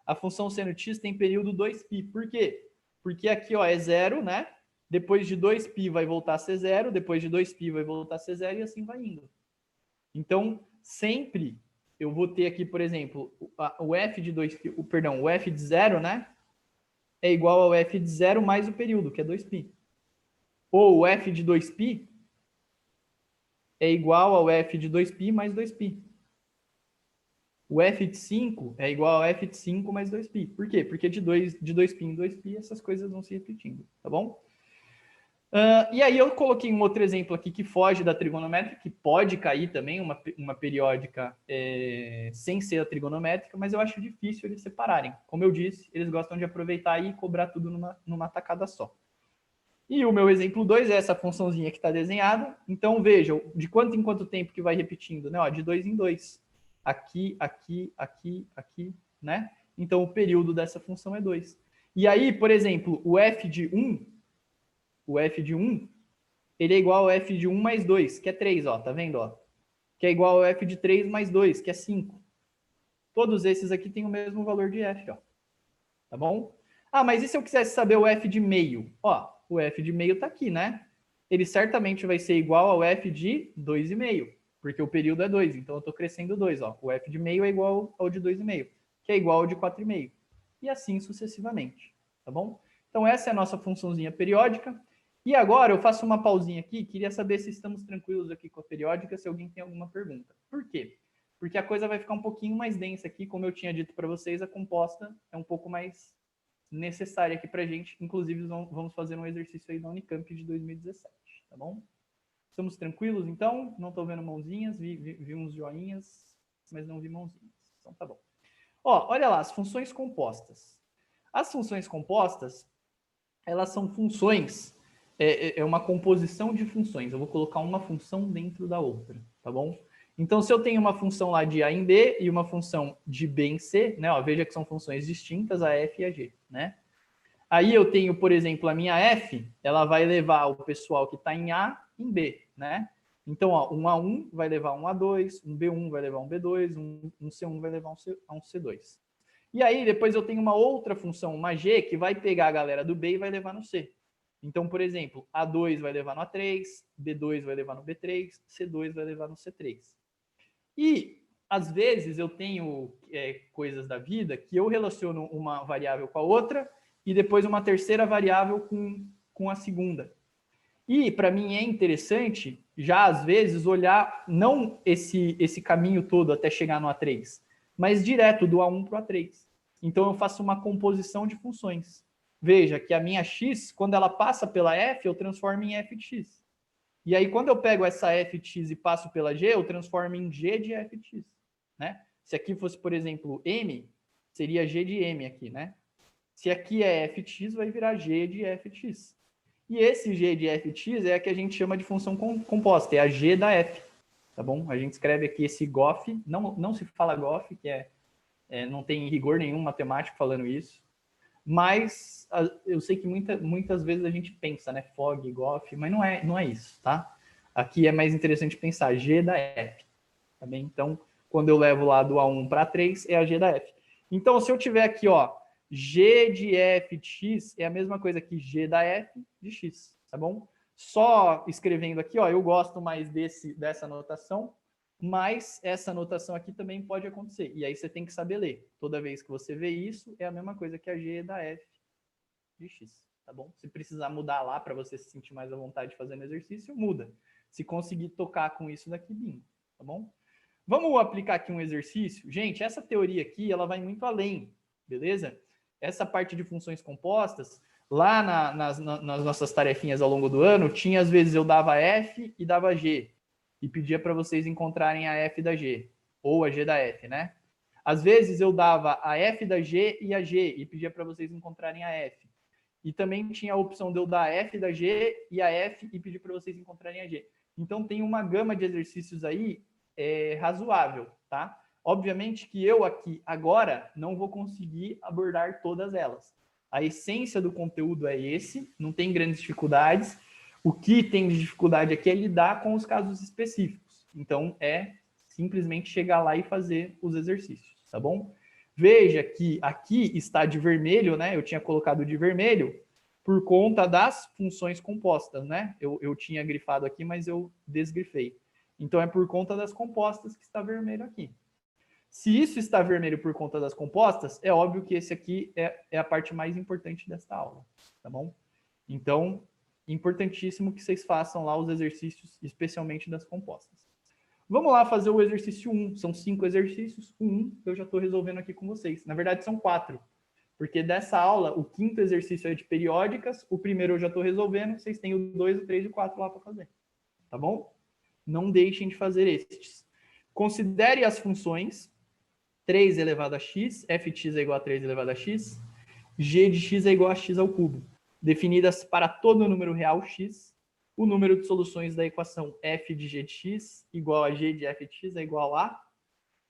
Speaker 1: A função seno x tem período 2π. Por quê? Porque aqui, ó, é 0, né? Depois de 2π vai voltar a ser 0, depois de 2π vai voltar a ser 0 e assim vai indo. Então, sempre eu vou ter aqui, por exemplo, o f de 2π, o f de 0, né? É igual ao f de 0 mais o período, que é 2π. Ou o f de 2π é igual ao f de 2π mais 2π. O f de 5 é igual ao f de 5 mais 2π. Por quê? Porque de 2π em 2π essas coisas vão se repetindo, tá bom? E aí eu coloquei um outro exemplo aqui que foge da trigonométrica, que pode cair também, uma periódica sem ser a trigonométrica, mas eu acho difícil eles separarem. Como eu disse, eles gostam de aproveitar e cobrar tudo numa tacada só. E o meu exemplo 2 é essa funçãozinha que está desenhada. Então, vejam, de quanto em quanto tempo que vai repetindo, né? Ó, de 2 em 2. Aqui, aqui, aqui, aqui, né? Então, o período dessa função é 2. E aí, por exemplo, o f de 1, ele é igual ao f de 1 mais 2, que é 3, ó, tá vendo, ó? Que é igual ao f de 3 mais 2, que é 5. Todos esses aqui têm o mesmo valor de f, ó. Tá bom? Ah, mas e se eu quisesse saber o f de meio? Ó, o f de meio tá aqui, né? Ele certamente vai ser igual ao f de 2,5, porque o período é 2, então eu estou crescendo 2, ó. O f de meio é igual ao de 2,5, que é igual ao de 4,5. E assim sucessivamente, tá bom? Então essa é a nossa funçãozinha periódica. E agora eu faço uma pausinha aqui, queria saber se estamos tranquilos aqui com a periódica, se alguém tem alguma pergunta. Por quê? Porque a coisa vai ficar um pouquinho mais densa aqui, como eu tinha dito para vocês, a composta é um pouco mais necessária aqui para a gente. Inclusive, vamos fazer um exercício aí da Unicamp de 2017, tá bom? Estamos tranquilos, então? Não estou vendo mãozinhas, vi uns joinhas, mas não vi mãozinhas. Então, tá bom. Ó, olha lá, as funções compostas. As funções compostas, elas são funções, é uma composição de funções. Eu vou colocar uma função dentro da outra, tá bom? Então, se eu tenho uma função lá de A em B e uma função de B em C, né? Ó, veja que são funções distintas, a F e a G, né? Aí eu tenho, por exemplo, a minha F, ela vai levar o pessoal que está em A em B, né? Então, ó, um A1 vai levar um A2, um B1 vai levar um B2, um C1 vai levar um C2. E aí, depois eu tenho uma outra função, uma G, que vai pegar a galera do B e vai levar no C. Então, por exemplo, A2 vai levar no A3, B2 vai levar no B3, C2 vai levar no C3. E, às vezes, eu tenho coisas da vida que eu relaciono uma variável com a outra e depois uma terceira variável com a segunda. E, para mim, é interessante, já às vezes, olhar não esse caminho todo até chegar no A3, mas direto do A1 para o A3. Então, eu faço uma composição de funções. Veja que a minha x, quando ela passa pela f, eu transformo em f de x. E aí, quando eu pego essa f de x e passo pela g, eu transformo em g de f de x. Né? Se aqui fosse, por exemplo, m, seria g de m aqui, né? Se aqui é f de x, vai virar g de f de x. E esse g de f de x é a que a gente chama de função composta, é a g da f, tá bom? A gente escreve aqui esse gof, não se fala gof, que não tem rigor nenhum matemático falando isso, mas eu sei que muitas vezes a gente pensa, né, fog, gof, mas não é isso, tá? Aqui é mais interessante pensar g da f, tá bem? Então, quando eu levo lá do A1 para 3, é a g da f. Então, se eu tiver aqui, ó, g de f de x é a mesma coisa que g da f de x, tá bom? Só escrevendo aqui, ó, eu gosto mais dessa notação, mas essa notação aqui também pode acontecer. E aí você tem que saber ler. Toda vez que você vê isso, é a mesma coisa que a g da f de x, tá bom? Se precisar mudar lá para você se sentir mais à vontade fazendo exercício, muda. Se conseguir tocar com isso daqui, bingo, tá bom? Vamos aplicar aqui um exercício? Gente, essa teoria aqui, ela vai muito além, beleza? Essa parte de funções compostas, lá nas nossas tarefinhas ao longo do ano, tinha às vezes eu dava F e dava G, e pedia para vocês encontrarem a F da G, ou a G da F, né? Às vezes eu dava a F da G e a G, e pedia para vocês encontrarem a F. E também tinha a opção de eu dar a F da G e a F e pedir para vocês encontrarem a G. Então tem uma gama de exercícios aí razoável, tá? Obviamente que eu aqui, agora, não vou conseguir abordar todas elas. A essência do conteúdo é esse, não tem grandes dificuldades. O que tem de dificuldade aqui é lidar com os casos específicos. Então, é simplesmente chegar lá e fazer os exercícios, tá bom? Veja que aqui está de vermelho, né? Eu tinha colocado de vermelho por conta das funções compostas, né? Eu tinha grifado aqui, mas eu desgrifei. Então, é por conta das compostas que está vermelho aqui. Se isso está vermelho por conta das compostas, é óbvio que esse aqui é a parte mais importante desta aula, tá bom? Então, importantíssimo que vocês façam lá os exercícios, especialmente das compostas. Vamos lá fazer o exercício 1. São 5 exercícios. O 1 eu já estou resolvendo aqui com vocês. Na verdade, são 4. Porque dessa aula, o 5º exercício é de periódicas, o primeiro eu já estou resolvendo, vocês têm o 2, o 3 e o 4 lá para fazer. Tá bom? Não deixem de fazer estes. Considere as funções 3 elevado a x, f de x é igual a 3 elevado a x, g de x é igual a x ao cubo, definidas para todo número real x, o número de soluções da equação f de g de x igual a g de f de x é igual a...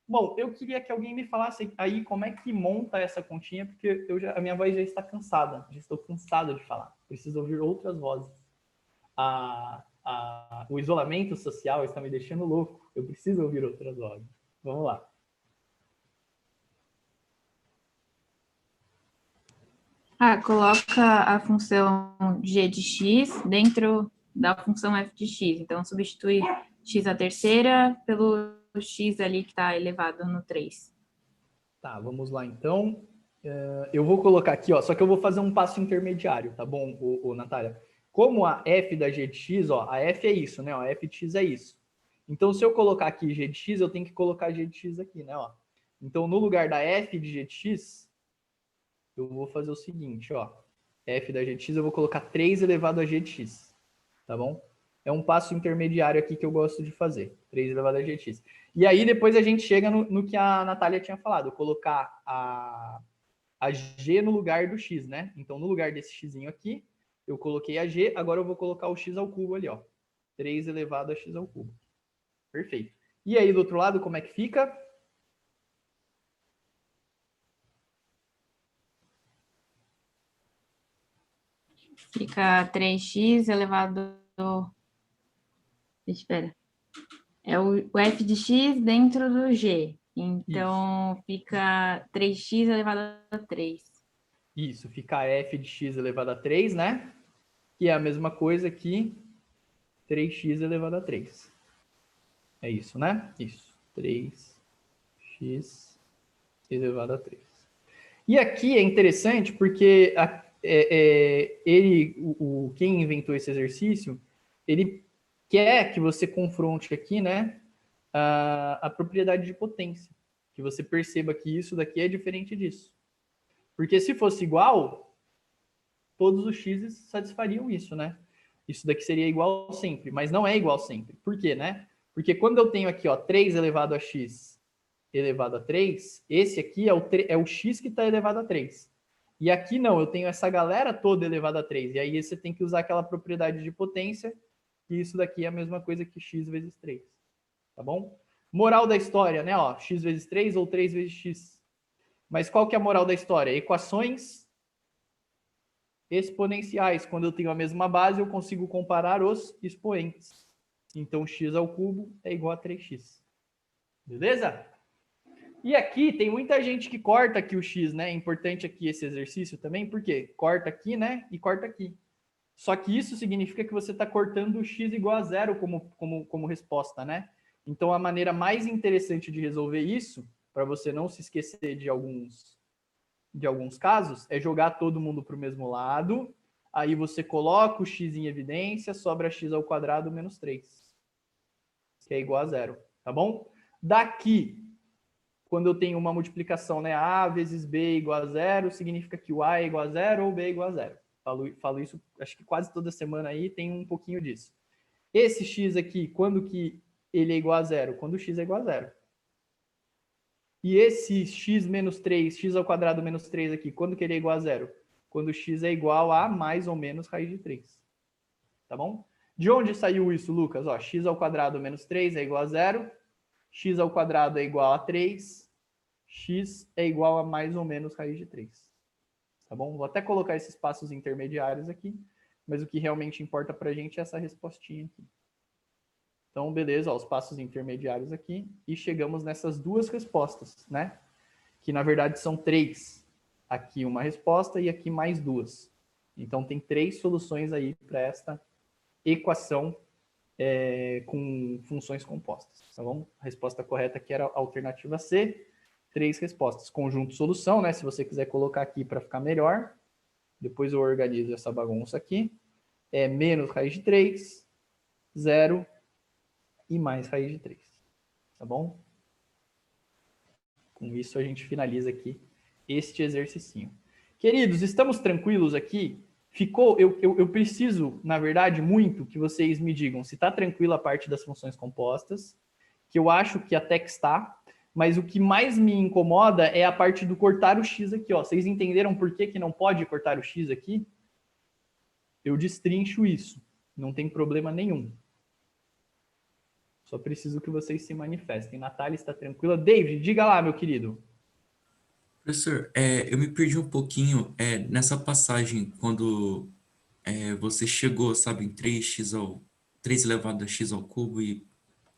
Speaker 1: Bom, eu queria que alguém me falasse aí como é que monta essa continha, porque a minha voz já está cansada, já estou cansado de falar, preciso ouvir outras vozes. o isolamento social está me deixando louco. Eu preciso ouvir outras vozes. Vamos lá.
Speaker 5: Coloca a função g de x dentro da função f de x. Então, substitui x à terceira pelo x ali que está elevado no 3.
Speaker 1: Tá, vamos lá então. Eu vou colocar aqui, ó, só que eu vou fazer um passo intermediário, tá bom, Natália? Como a f da g de x, ó, a f é isso, né? Ó, a f de x é isso. Então, se eu colocar aqui g de x, eu tenho que colocar g de x aqui, né? Ó. Então, no lugar da f de g de x, eu vou fazer o seguinte, ó. F da g de x, eu vou colocar 3 elevado a g de x, tá bom? É um passo intermediário aqui que eu gosto de fazer, 3 elevado a g de x. E aí, depois a gente chega no que a Natália tinha falado, colocar a g no lugar do x, né? Então, no lugar desse xzinho aqui, eu coloquei a g, agora eu vou colocar o x ao cubo ali, ó. 3 elevado a x ao cubo. Perfeito. E aí, do outro lado, como é que fica?
Speaker 5: Fica 3x elevado... Espera. É o f de x dentro do g. Então, fica 3x elevado a 3.
Speaker 1: Isso, fica f de x elevado a 3, né? Que é a mesma coisa que 3x elevado a 3. É isso, né? Isso. 3x elevado a 3. E aqui é interessante porque quem inventou esse exercício, ele quer que você confronte aqui, né, a propriedade de potência. Que você perceba que isso daqui é diferente disso. Porque se fosse igual, todos os x's satisfariam isso, né? Isso daqui seria igual sempre, mas não é igual sempre. Por quê, né? Porque quando eu tenho aqui, ó, 3 elevado a x elevado a 3, esse aqui é o x que está elevado a 3. E aqui não, eu tenho essa galera toda elevada a 3. E aí você tem que usar aquela propriedade de potência, que isso daqui é a mesma coisa que x vezes 3. Tá bom? Moral da história, né? Ó, x vezes 3 ou 3 vezes x. Mas qual que é a moral da história? Equações exponenciais. Quando eu tenho a mesma base, eu consigo comparar os expoentes. Então, x ao cubo é igual a 3x. Beleza? E aqui tem muita gente que corta aqui o x, né? É importante aqui esse exercício também, porque corta aqui, né? E corta aqui. Só que isso significa que você está cortando o x igual a zero como resposta, né? Então, a maneira mais interessante de resolver isso, para você não se esquecer de alguns casos, é jogar todo mundo para o mesmo lado. Aí você coloca o x em evidência, sobra x ao quadrado menos 3, que é igual a zero, tá bom? Daqui, quando eu tenho uma multiplicação, né, a vezes b igual a zero, significa que o a é igual a zero ou b é igual a zero. Falo isso, acho que quase toda semana aí tem um pouquinho disso. Esse x aqui, quando que ele é igual a zero? Quando o x é igual a zero. E esse x menos 3, x ao quadrado menos 3 aqui, quando que ele é igual a zero? Quando o x é igual a mais ou menos raiz de 3. Tá bom? De onde saiu isso, Lucas? Ó, x ao quadrado menos 3 é igual a zero, x ao quadrado é igual a 3, x é igual a mais ou menos raiz de 3. Tá bom? Vou até colocar esses passos intermediários aqui, mas o que realmente importa pra gente é essa respostinha aqui. Então, beleza, ó, os passos intermediários aqui, e chegamos nessas duas respostas, né? Que, na verdade, são 3. Aqui uma resposta e aqui mais 2. Então, tem 3 soluções aí para esta equação com funções compostas, tá bom? A resposta correta aqui era a alternativa C, 3 respostas. Conjunto solução, né? Se você quiser colocar aqui para ficar melhor, depois eu organizo essa bagunça aqui. É menos raiz de 3, 0 e mais raiz de 3. Tá bom? Com isso a gente finaliza aqui este exercicinho. Queridos, estamos tranquilos aqui? Ficou? Eu preciso, na verdade, muito que vocês me digam se está tranquila a parte das funções compostas, que eu acho que até que está, mas o que mais me incomoda é a parte do cortar o x aqui, ó. Vocês entenderam por que não pode cortar o x aqui? Eu destrincho isso, não tem problema nenhum. Só preciso que vocês se manifestem. Natália está tranquila? David, diga lá, meu querido.
Speaker 3: Professor, eu me perdi um pouquinho nessa passagem, quando você chegou, sabe, em 3x 3 elevado a x ao cubo e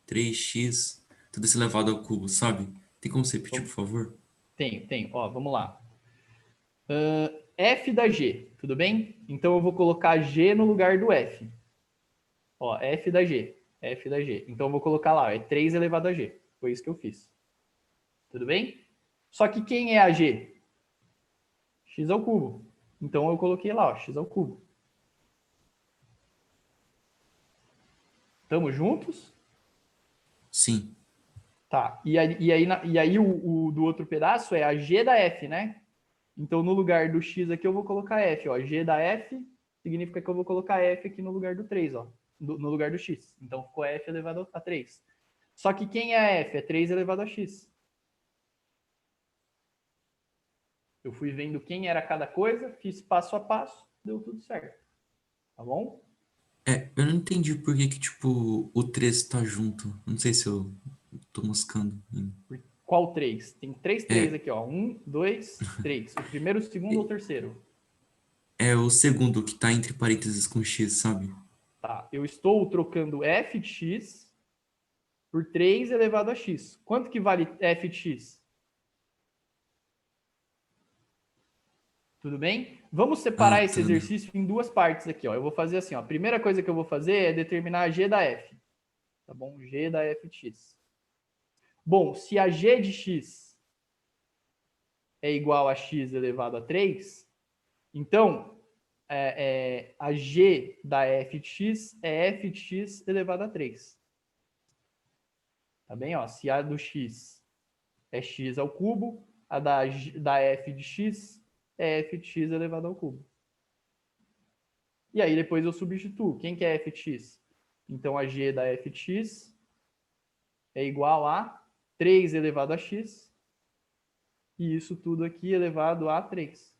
Speaker 3: 3x, tudo isso elevado ao cubo, sabe? Tem como você repetir, por favor?
Speaker 1: Tenho. Ó, vamos lá. F da G, tudo bem? Então eu vou colocar G no lugar do F. Ó, F da G. Então eu vou colocar lá, ó, é 3 elevado a G. Foi isso que eu fiz. Tudo bem? Só que quem é a G? X ao cubo. Então eu coloquei lá, ó, x ao cubo. Estamos juntos?
Speaker 3: Sim.
Speaker 1: Tá. E aí o do outro pedaço é a G da F, né? Então no lugar do X aqui eu vou colocar F, ó. G da F significa que eu vou colocar F aqui no lugar do 3, ó. No lugar do X. Então ficou F elevado a 3. Só que quem é a F? É 3 elevado a X. Eu fui vendo quem era cada coisa, fiz passo a passo, deu tudo certo. Tá bom?
Speaker 3: Eu não entendi por que tipo, o 3 tá junto. Não sei se eu tô moscando.
Speaker 1: Qual 3? Tem 3
Speaker 3: É.
Speaker 1: aqui, ó. 1, 2, 3. O primeiro, o segundo ou o terceiro?
Speaker 3: É o segundo que tá entre parênteses com x, sabe?
Speaker 1: Tá. Eu estou trocando f de x por 3 elevado a x. Quanto que vale f de x? Tudo bem? Vamos separar esse
Speaker 3: Tá.
Speaker 1: exercício em duas partes aqui, ó. Eu vou fazer assim, ó. A primeira coisa que eu vou fazer é determinar a g da f. Tá bom? G da f de x. Bom, se a g de x é igual a x elevado a 3, então a g da f de x é f de x elevado a 3. Tá bem? Ó, se a do x é x ao cubo, a da f de x é f de x elevado ao cubo. E aí depois eu substituo. Quem que é f de x? Então a g da f de x é igual a 3 elevado a x. E isso tudo aqui elevado a 3.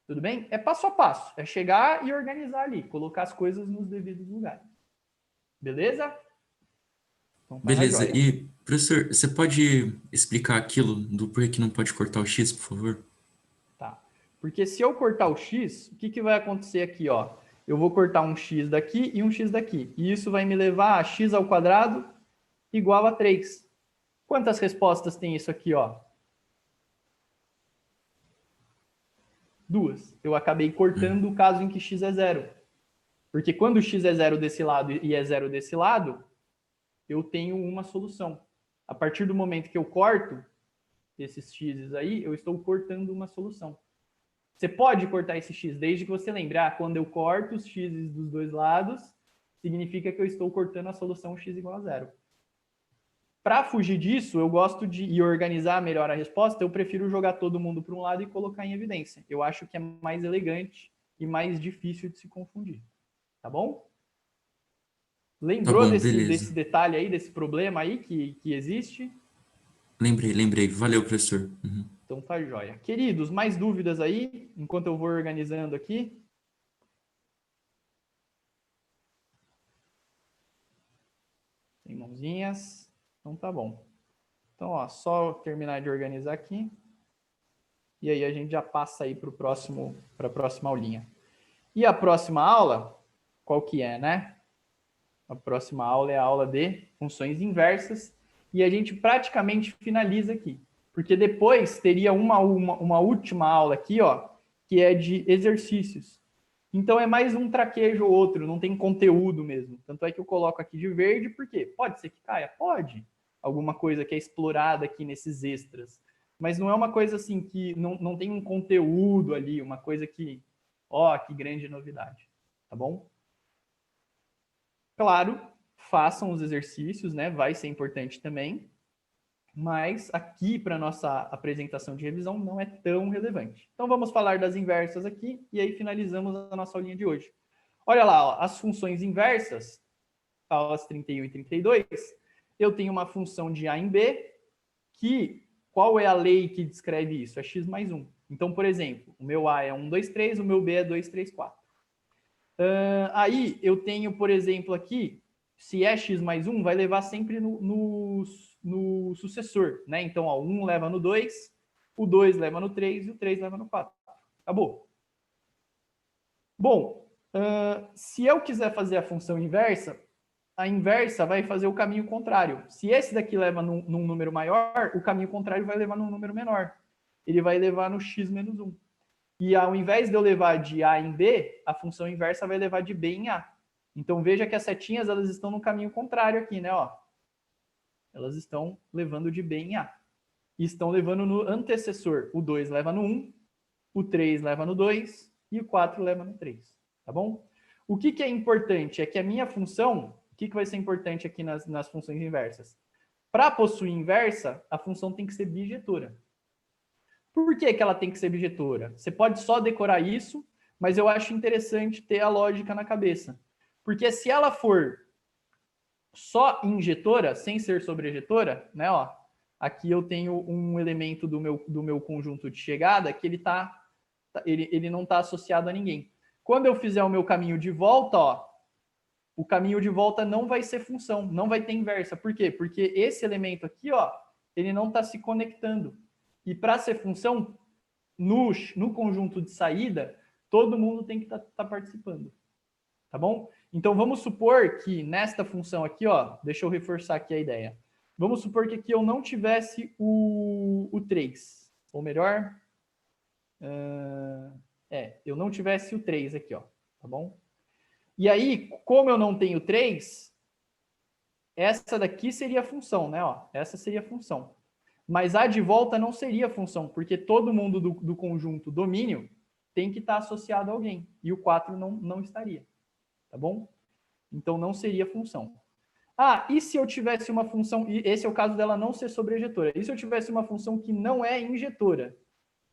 Speaker 1: Tudo bem? É passo a passo. É chegar e organizar ali. Colocar as coisas nos devidos lugares. Beleza? Então, tá na
Speaker 3: Beleza.
Speaker 1: joia.
Speaker 3: E, professor, você pode explicar aquilo do porquê que não pode cortar o x, por favor?
Speaker 1: Tá. Porque se eu cortar o x, o que vai acontecer aqui, ó? Eu vou cortar um x daqui e um x daqui. E isso vai me levar a x ao quadrado igual a 3. Quantas respostas tem isso aqui, ó? 2. Eu acabei cortando o caso em que x é 0. Porque quando x é 0 desse lado e é 0 desse lado, eu tenho uma solução. A partir do momento que eu corto esses x's aí, eu estou cortando uma solução. Você pode cortar esse x, desde que você lembre, quando eu corto os x's dos dois lados, significa que eu estou cortando a solução x igual a 0. Para fugir disso, eu gosto de organizar melhor a resposta, eu prefiro jogar todo mundo para um lado e colocar em evidência. Eu acho que é mais elegante e mais difícil de se confundir. Tá bom? Lembrou
Speaker 3: bom,
Speaker 1: desse
Speaker 3: beleza.
Speaker 1: detalhe aí, desse problema aí que existe?
Speaker 3: Lembrei. Valeu, professor. Uhum.
Speaker 1: Então tá jóia. Queridos, mais dúvidas aí, enquanto eu vou organizando aqui? Tem mãozinhas? Então tá bom. Então, ó, só terminar de organizar aqui. E aí a gente já passa aí para a próxima aulinha. E a próxima aula, qual que é, né? A próxima aula é a aula de funções inversas. E a gente praticamente finaliza aqui. Porque depois teria uma última aula aqui, ó, que é de exercícios. Então é mais um traquejo ou outro, não tem conteúdo mesmo. Tanto é que eu coloco aqui de verde, porque pode ser que caia? Pode. Alguma coisa que é explorada aqui nesses extras. Mas não é uma coisa assim que não tem um conteúdo ali, uma coisa que, ó, que grande novidade. Tá bom? Claro, façam os exercícios, né? Vai ser importante também. Mas aqui para nossa apresentação de revisão não é tão relevante. Então vamos falar das inversas aqui e aí finalizamos a nossa aulinha de hoje. Olha lá, ó, as funções inversas, aulas 31 e 32, eu tenho uma função de A em B, que qual é a lei que descreve isso? É x mais 1. Então, por exemplo, o meu A é 1, 2, 3, o meu B é 2, 3, 4. Aí eu tenho, por exemplo, aqui, se é x mais 1, vai levar sempre no sucessor, né? Então, ó, o 1 leva no 2, o 2 leva no 3 e o 3 leva no 4. Acabou. Bom, Se eu quiser fazer a função inversa, a inversa vai fazer o caminho contrário. Se esse daqui leva num número maior, o caminho contrário vai levar num número menor. Ele vai levar no x menos 1. E ao invés de eu levar de A em B, a função inversa vai levar de B em A. Então veja que as setinhas elas estão no caminho contrário aqui, né? Ó. Elas estão levando de B em A. E estão levando no antecessor. O 2 leva no 1, o 3 leva no 2 e o 4 leva no 3. Tá bom? O que é importante é que a minha função, o que vai ser importante aqui nas funções inversas? Para possuir inversa, a função tem que ser bijetora. Por que ela tem que ser bijetora? Você pode só decorar isso, mas eu acho interessante ter a lógica na cabeça. Porque se ela for só injetora, sem ser sobrejetora, né? Ó, aqui eu tenho um elemento do meu conjunto de chegada que ele não está associado a ninguém. Quando eu fizer o meu caminho de volta, ó, o caminho de volta não vai ser função, não vai ter inversa. Por quê? Porque esse elemento aqui, ó, ele não está se conectando. E para ser função, no conjunto de saída, todo mundo tem que estar participando. Tá bom? Então, vamos supor que nesta função aqui, ó, deixa eu reforçar aqui a ideia. Vamos supor que aqui eu não tivesse o 3. Ou melhor, eu não tivesse o 3 aqui, ó. Tá bom? E aí, como eu não tenho 3, essa daqui seria a função, né? Ó, essa seria a função. Mas a de volta não seria função, porque todo mundo do conjunto domínio tem que estar associado a alguém. E o 4 não estaria. Tá bom? Então, não seria função. E se eu tivesse uma função... E esse é o caso dela não ser sobrejetora. E se eu tivesse uma função que não é injetora?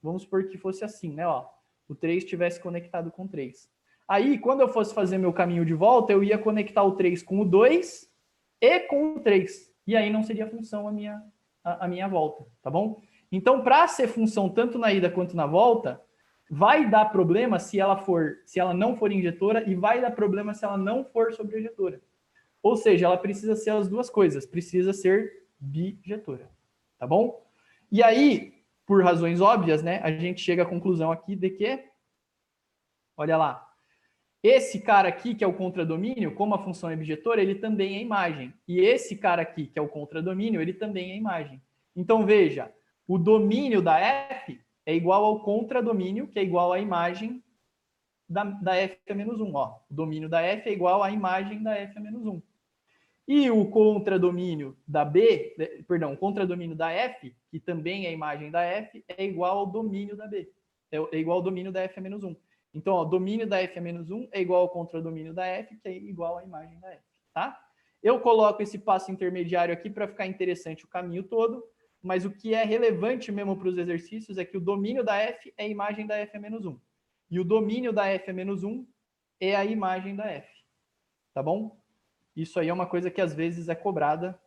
Speaker 1: Vamos supor que fosse assim, né? Ó, o 3 estivesse conectado com 3. Aí, quando eu fosse fazer meu caminho de volta, eu ia conectar o 3 com o 2 e com o 3. E aí não seria função a minha volta, tá bom? Então, para ser função tanto na ida quanto na volta, vai dar problema se ela não for injetora e vai dar problema se ela não for sobrejetora. Ou seja, ela precisa ser as duas coisas, precisa ser bijetora, tá bom? E aí, por razões óbvias, né, a gente chega à conclusão aqui de que, olha lá, esse cara aqui, que é o contradomínio, como a função é bijetora, ele também é imagem. E esse cara aqui, que é o contradomínio, ele também é imagem. Então, veja, o domínio da F é igual ao contradomínio, que é igual à imagem da F a menos 1. Ó. O domínio da F é igual à imagem da F a menos 1. E o contradomínio da B, perdão, o contradomínio da F, que também é a imagem da F, é igual ao domínio da B. É igual ao domínio da F a menos 1. Então, ó, domínio da F a menos 1 é igual ao contradomínio da F, que é igual à imagem da F, tá? Eu coloco esse passo intermediário aqui para ficar interessante o caminho todo, mas o que é relevante mesmo para os exercícios é que o domínio da F é a imagem da F a menos 1. E o domínio da F a menos 1 é a imagem da F, tá bom? Isso aí é uma coisa que às vezes é cobrada,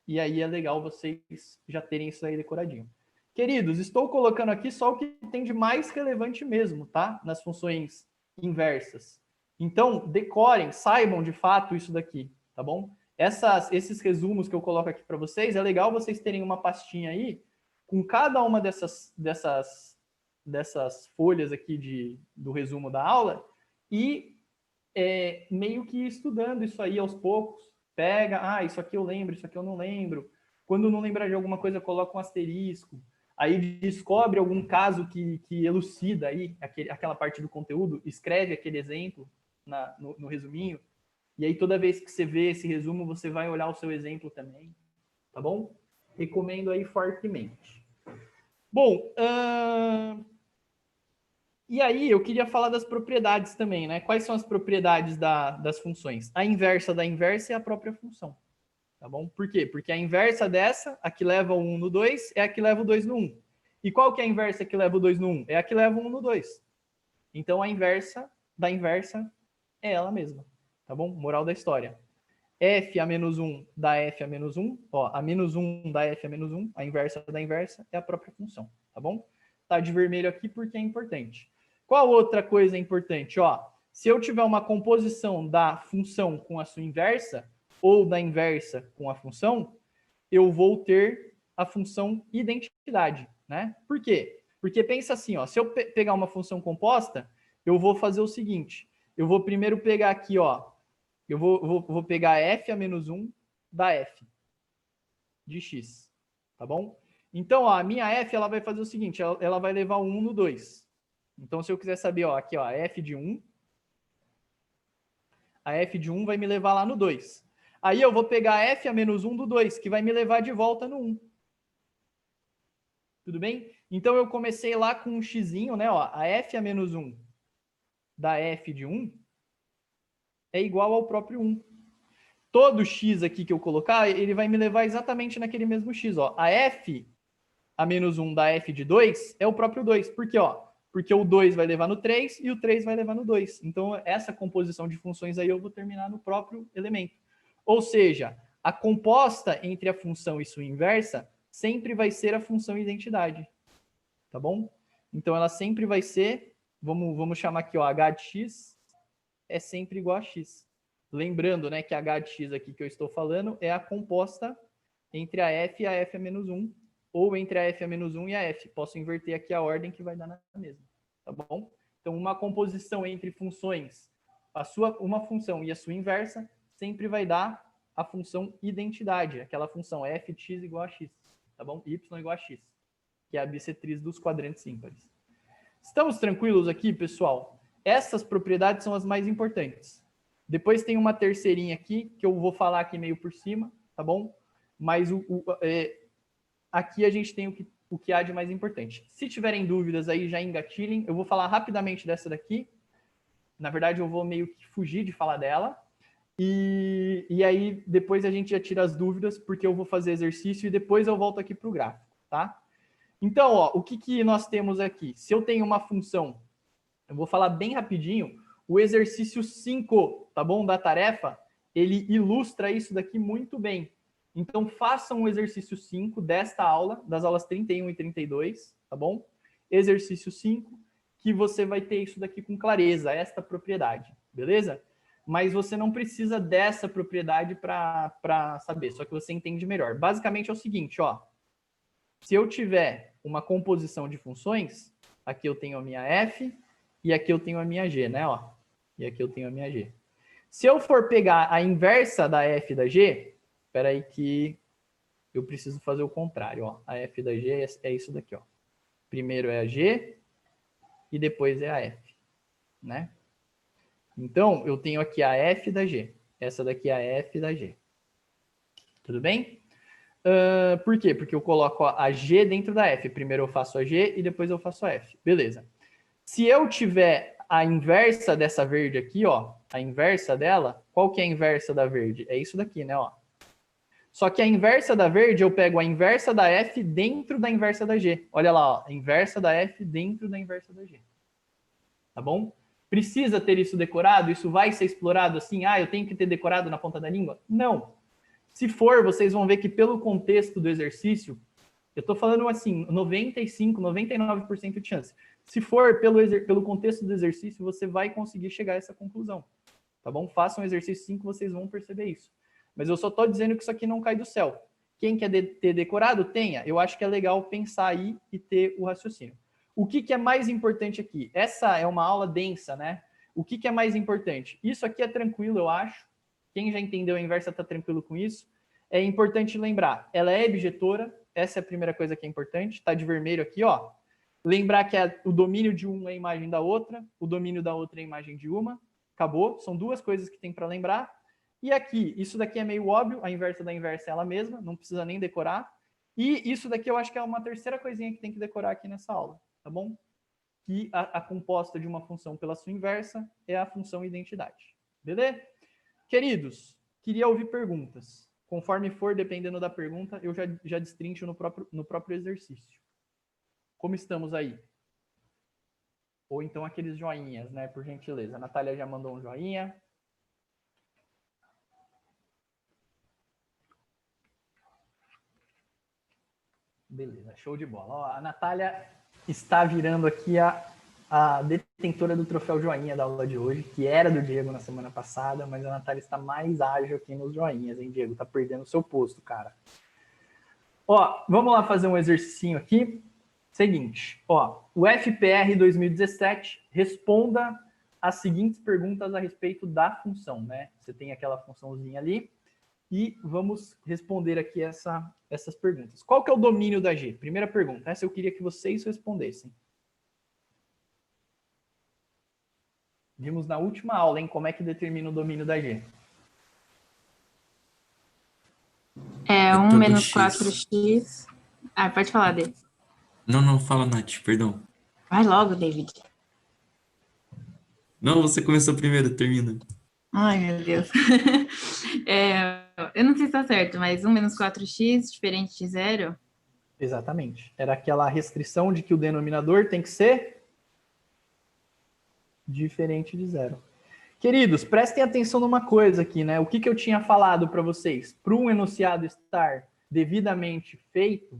Speaker 1: e aí é legal vocês já terem isso aí decoradinho. Queridos, estou colocando aqui só o que tem de mais relevante mesmo, tá? Nas funções inversas. Então, decorem, saibam de fato isso daqui, tá bom? Esses resumos que eu coloco aqui para vocês, é legal vocês terem uma pastinha aí com cada uma dessas folhas aqui do resumo da aula e meio que estudando isso aí aos poucos. Pega, isso aqui eu lembro, isso aqui eu não lembro. Quando não lembrar de alguma coisa, coloca um asterisco. Aí descobre algum caso que elucida aí aquela parte do conteúdo, escreve aquele exemplo no resuminho, e aí toda vez que você vê esse resumo, você vai olhar o seu exemplo também, tá bom? Recomendo aí fortemente. Bom, e aí eu queria falar das propriedades também, né? Quais são as propriedades das funções? A inversa da inversa é a própria função. Tá bom? Por quê? Porque a inversa dessa, a que leva o 1 no 2, é a que leva o 2 no 1. E qual que é a inversa que leva o 2 no 1? É a que leva o 1 no 2. Então, a inversa da inversa é ela mesma. Tá bom? Moral da história. F a menos 1 da F a menos 1. Ó, a menos 1 da F a menos 1, a inversa da inversa é a própria função. Tá bom? Tá de vermelho aqui porque é importante. Qual outra coisa é importante? Ó, se eu tiver uma composição da função com a sua inversa, ou da inversa com a função, eu vou ter a função identidade, né? Por quê? Porque pensa assim, ó, se eu pegar uma função composta, eu vou fazer o seguinte, eu vou primeiro pegar aqui, ó. Eu vou pegar f a menos 1 da f de x, tá bom? Então, ó, a minha f, ela vai fazer o seguinte, ela vai levar o 1 no 2. Então, se eu quiser saber, ó, aqui, ó, a f de 1, a f de 1 vai me levar lá no 2. Aí eu vou pegar a f a menos 1 do 2, que vai me levar de volta no 1. Tudo bem? Então, eu comecei lá com um xzinho, né? Ó, a f a menos 1 da f de 1 é igual ao próprio 1. Todo x aqui que eu colocar, ele vai me levar exatamente naquele mesmo x. Ó. A f a menos 1 da f de 2 é o próprio 2. Por quê? Ó? Porque o 2 vai levar no 3 e o 3 vai levar no 2. Então, essa composição de funções aí eu vou terminar no próprio elemento. Ou seja, a composta entre a função e sua inversa sempre vai ser a função identidade. Tá bom? Então, ela sempre vai ser, vamos chamar aqui, ó, h de x é sempre igual a x. Lembrando, né, que h de x aqui que eu estou falando é a composta entre a f e a f a menos 1, ou entre a f a menos 1 e a f. Posso inverter aqui a ordem que vai dar na mesma. Tá bom? Então, uma composição entre funções, uma função e a sua inversa, sempre vai dar a função identidade, aquela função f de x igual a x, tá bom? Y igual a x, que é a bissetriz dos quadrantes ímpares. Estamos tranquilos aqui, pessoal? Essas propriedades são as mais importantes. Depois tem uma terceirinha aqui, que eu vou falar aqui meio por cima, tá bom? Mas aqui a gente tem o que há de mais importante. Se tiverem dúvidas aí, já engatilhem. Eu vou falar rapidamente dessa daqui. Na verdade, eu vou meio que fugir de falar dela. E aí, depois a gente já tira as dúvidas, porque eu vou fazer exercício e depois eu volto aqui para o gráfico, tá? Então, ó, o que nós temos aqui? Se eu tenho uma função, eu vou falar bem rapidinho, o exercício 5, tá bom, da tarefa, ele ilustra isso daqui muito bem. Então, façam o exercício 5 desta aula, das aulas 31 e 32, tá bom? Exercício 5, que você vai ter isso daqui com clareza, esta propriedade, beleza? Mas você não precisa dessa propriedade para saber, só que você entende melhor. Basicamente é o seguinte, ó. Se eu tiver uma composição de funções, aqui eu tenho a minha f e aqui eu tenho a minha g, né, ó? E aqui eu tenho a minha g. Se eu for pegar a inversa da f da g, espera aí que eu preciso fazer o contrário, ó. A f da g é isso daqui, ó. Primeiro é a g e depois é a f, né? Então, eu tenho aqui a f da g. Essa daqui é a f da g. Tudo bem? Por quê? Porque eu coloco a g dentro da f. Primeiro eu faço a g e depois eu faço a f. Beleza. Se eu tiver a inversa dessa verde aqui, ó, a inversa dela, qual que é a inversa da verde? É isso daqui, né, ó. Só que a inversa da verde, eu pego a inversa da f dentro da inversa da g. Olha lá, ó, a inversa da f dentro da inversa da g. Tá bom? Precisa ter isso decorado? Isso vai ser explorado assim? Ah, eu tenho que ter decorado na ponta da língua? Não. Se for, vocês vão ver que pelo contexto do exercício, eu estou falando assim, 95, 99% de chance. Se for pelo contexto do exercício, você vai conseguir chegar a essa conclusão. Tá bom? Façam o exercício 5, vocês vão perceber isso. Mas eu só estou dizendo que isso aqui não cai do céu. Quem quer ter decorado, tenha. Eu acho que é legal pensar aí e ter o raciocínio. O que é mais importante aqui? Essa é uma aula densa, né? O que é mais importante? Isso aqui é tranquilo, eu acho. Quem já entendeu a inversa está tranquilo com isso. É importante lembrar, ela é objetora. Essa é a primeira coisa que é importante. Está de vermelho aqui, ó. Lembrar que o domínio de uma é a imagem da outra, o domínio da outra é a imagem de uma. Acabou. São duas coisas que tem para lembrar. E aqui, isso daqui é meio óbvio. A inversa da inversa é ela mesma. Não precisa nem decorar. E isso daqui eu acho que é uma terceira coisinha que tem que decorar aqui nessa aula. Tá bom? Que a composta de uma função pela sua inversa é a função identidade. Beleza? Queridos, queria ouvir perguntas. Conforme for, dependendo da pergunta, eu já destrincho no próprio exercício. Como estamos aí? Ou então aqueles joinhas, né? Por gentileza. A Natália já mandou um joinha. Beleza, show de bola. Ó, a Natália está virando aqui a detentora do troféu joinha da aula de hoje, que era do Diego na semana passada, mas a Natália está mais ágil aqui nos joinhas, hein, Diego? Tá perdendo o seu posto, cara. Ó, vamos lá fazer um exercício aqui. Seguinte, ó, o FPR 2017, responda as seguintes perguntas a respeito da função, né? Você tem aquela funçãozinha ali e vamos responder aqui essas perguntas. Qual que é o domínio da G? Primeira pergunta. Essa eu queria que vocês respondessem. Vimos na última aula, hein? Como é que determina o domínio da G?
Speaker 5: É
Speaker 3: É
Speaker 5: 1
Speaker 3: todo
Speaker 5: menos
Speaker 3: X.
Speaker 5: 4x. Ah, pode falar, David.
Speaker 3: Não, fala, Nath, perdão.
Speaker 5: Vai logo, David.
Speaker 3: Não, você começou primeiro, termina.
Speaker 5: Ai, meu Deus. Eu não sei se tá certo, mas 1 menos 4x diferente de zero.
Speaker 1: Exatamente. Era aquela restrição de que o denominador tem que ser diferente de zero. Queridos, prestem atenção numa coisa aqui, né? O que eu tinha falado para vocês? Para um enunciado estar devidamente feito,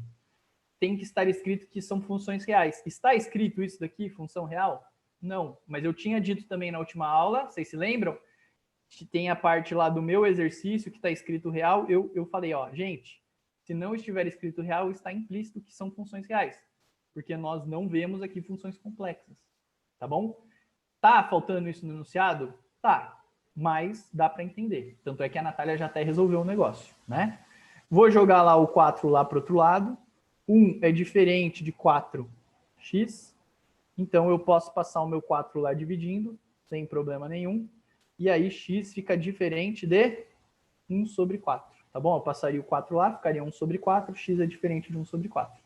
Speaker 1: tem que estar escrito que são funções reais. Está escrito isso daqui, função real? Não, mas eu tinha dito também na última aula, vocês se lembram? Tem a parte lá do meu exercício que está escrito real, eu falei, ó, gente, se não estiver escrito real, está implícito que são funções reais, porque nós não vemos aqui funções complexas, tá bom? Tá faltando isso no enunciado? Tá, mas dá para entender. Tanto é que a Natália já até resolveu o negócio, né? Vou jogar lá o 4 lá para o outro lado. 1 é diferente de 4x, então eu posso passar o meu 4 lá dividindo, sem problema nenhum. E aí x fica diferente de 1 sobre 4, tá bom? Eu passaria o 4 lá, ficaria 1 sobre 4, x é diferente de 1 sobre 4.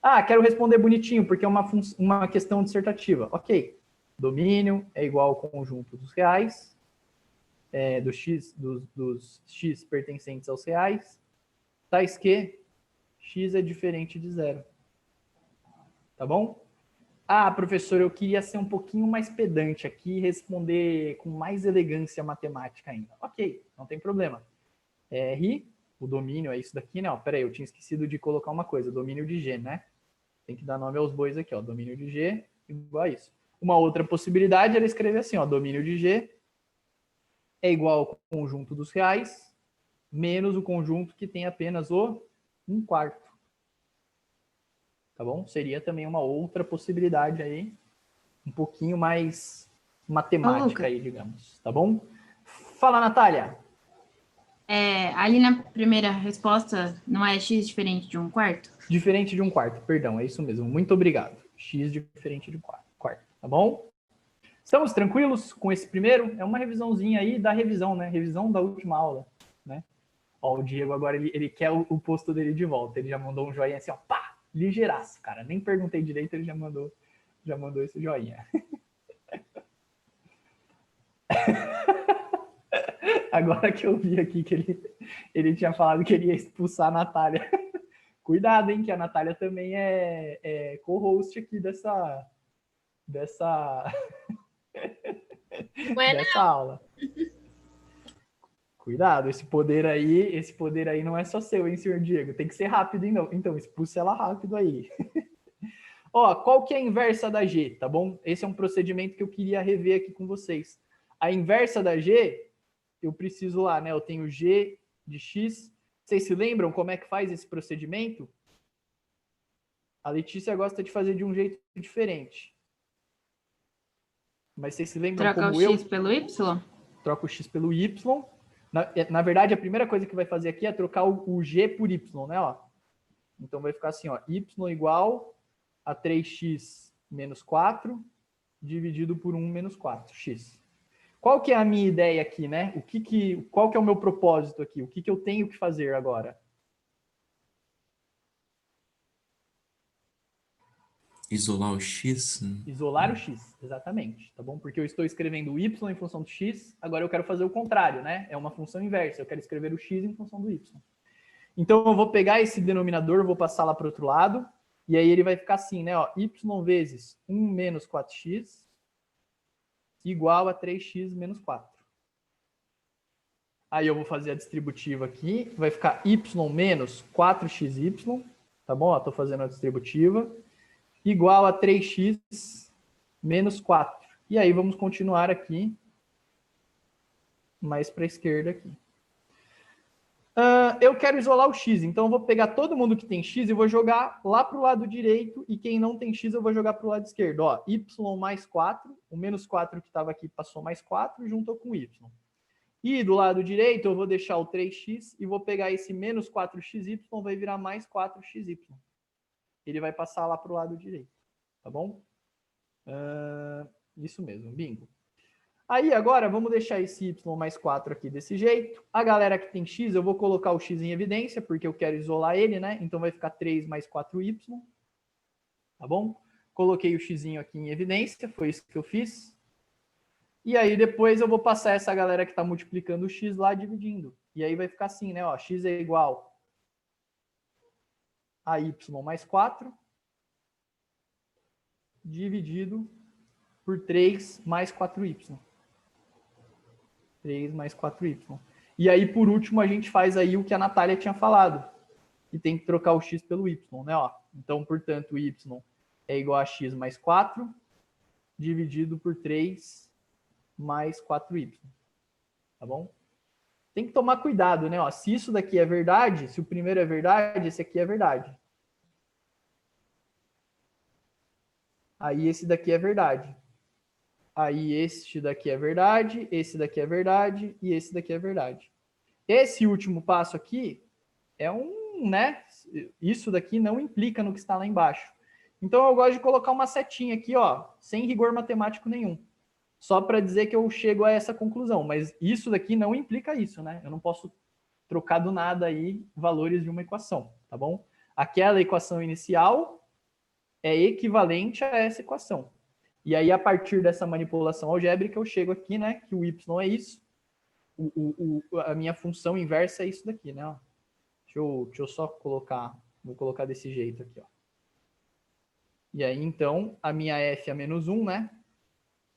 Speaker 1: Ah, quero responder bonitinho, porque é uma questão dissertativa. Ok. Domínio é igual ao conjunto dos reais, dos x pertencentes aos reais, tais que x é diferente de zero. Tá bom? Ah, professor, eu queria ser um pouquinho mais pedante aqui e responder com mais elegância matemática ainda. Ok, não tem problema. R, o domínio é isso daqui, né? Ó, peraí, eu tinha esquecido de colocar uma coisa, domínio de G, né? Tem que dar nome aos bois aqui, ó. Domínio de G igual a isso. Uma outra possibilidade era escrever assim, ó, domínio de G é igual ao conjunto dos reais menos o conjunto que tem apenas o 1/4. Tá bom? Seria também uma outra possibilidade aí, um pouquinho mais matemática aí, digamos. Tá bom? Fala, Natália.
Speaker 5: Ali na primeira resposta, não é x diferente de 1/4?
Speaker 1: Diferente de 1/4, perdão, é isso mesmo. Muito obrigado. X diferente de 1/4, tá bom? Estamos tranquilos com esse primeiro? É uma revisãozinha aí da revisão, né? Revisão da última aula, né? Ó, o Diego agora, ele quer o posto dele de volta. Ele já mandou um joinha assim, ó, pá! Ligeiraço, cara. Nem perguntei direito, ele já mandou esse joinha. Agora que eu vi aqui que ele tinha falado que ele ia expulsar a Natália. Cuidado, hein, que a Natália também é co-host aqui dessa aula. Cuidado, esse poder aí não é só seu, hein, senhor Diego? Tem que ser rápido, hein? Não. Então, expulsa ela rápido aí. Ó, qual que é a inversa da G, tá bom? Esse é um procedimento que eu queria rever aqui com vocês. A inversa da G, eu preciso lá, né? Eu tenho G de X. Vocês se lembram como é que faz esse procedimento? A Letícia gosta de fazer de um jeito diferente. Mas vocês se lembram
Speaker 5: Troca
Speaker 1: como
Speaker 5: o x pelo y?
Speaker 1: Troca o x pelo y. Na verdade, a primeira coisa que vai fazer aqui é trocar o g por y, né? Ó. Então vai ficar assim, ó, y igual a 3x menos 4 dividido por 1 menos 4x. Qual que é a minha ideia aqui, né? Qual que é o meu propósito aqui? O que eu tenho que fazer agora?
Speaker 3: Isolar o x?
Speaker 1: Isolar o x, exatamente, tá bom? Porque eu estou escrevendo o y em função do x, agora eu quero fazer o contrário, né? É uma função inversa, eu quero escrever o x em função do y. Então eu vou pegar esse denominador, vou passar lá para o outro lado, e aí ele vai ficar assim, né? Ó, y vezes 1 menos 4x igual a 3x menos 4. Aí eu vou fazer a distributiva aqui, vai ficar y menos 4xy, tá bom? Estou fazendo a distributiva, igual a 3x menos 4. E aí vamos continuar aqui, mais para a esquerda aqui. Eu quero isolar o x, então eu vou pegar todo mundo que tem x e vou jogar lá para o lado direito, e quem não tem x eu vou jogar para o lado esquerdo. Ó, y mais 4, o menos 4 que estava aqui passou mais 4 e juntou com y. E do lado direito eu vou deixar o 3x e vou pegar esse menos 4xy, vai virar mais 4xy. Ele vai passar lá para o lado direito, tá bom? Isso mesmo, bingo. Aí agora vamos deixar esse y mais 4 aqui desse jeito. A galera que tem x, eu vou colocar o x em evidência, porque eu quero isolar ele, né? Então vai ficar 3 mais 4y, tá bom? Coloquei o x aqui em evidência, foi isso que eu fiz. E aí depois eu vou passar essa galera que está multiplicando o x lá dividindo. E aí vai ficar assim, né? Ó, x é igual a y mais 4 dividido por 3 mais 4y. 3 mais 4y. E aí, por último, a gente faz aí o que a Natália tinha falado. Que tem que trocar o x pelo y, né? Ó, então, portanto, y é igual a x mais 4 dividido por 3 mais 4y. Tá bom? Tem que tomar cuidado, né? Ó, se isso daqui é verdade, se o primeiro é verdade, esse aqui é verdade. Aí esse daqui é verdade. Aí este daqui é verdade, esse daqui é verdade e esse daqui é verdade. Esse último passo aqui é né? Isso daqui não implica no que está lá embaixo. Então eu gosto de colocar uma setinha aqui, ó, sem rigor matemático nenhum. Só para dizer que eu chego a essa conclusão. Mas isso daqui não implica isso, né? Eu não posso trocar do nada aí valores de uma equação, tá bom? Aquela equação inicial é equivalente a essa equação. E aí, a partir dessa manipulação algébrica, eu chego aqui, né? Que o y é isso. A minha função inversa é isso daqui, né? Ó. Deixa eu só colocar. Vou colocar desse jeito aqui, ó. E aí, então, a minha f a menos 1, né?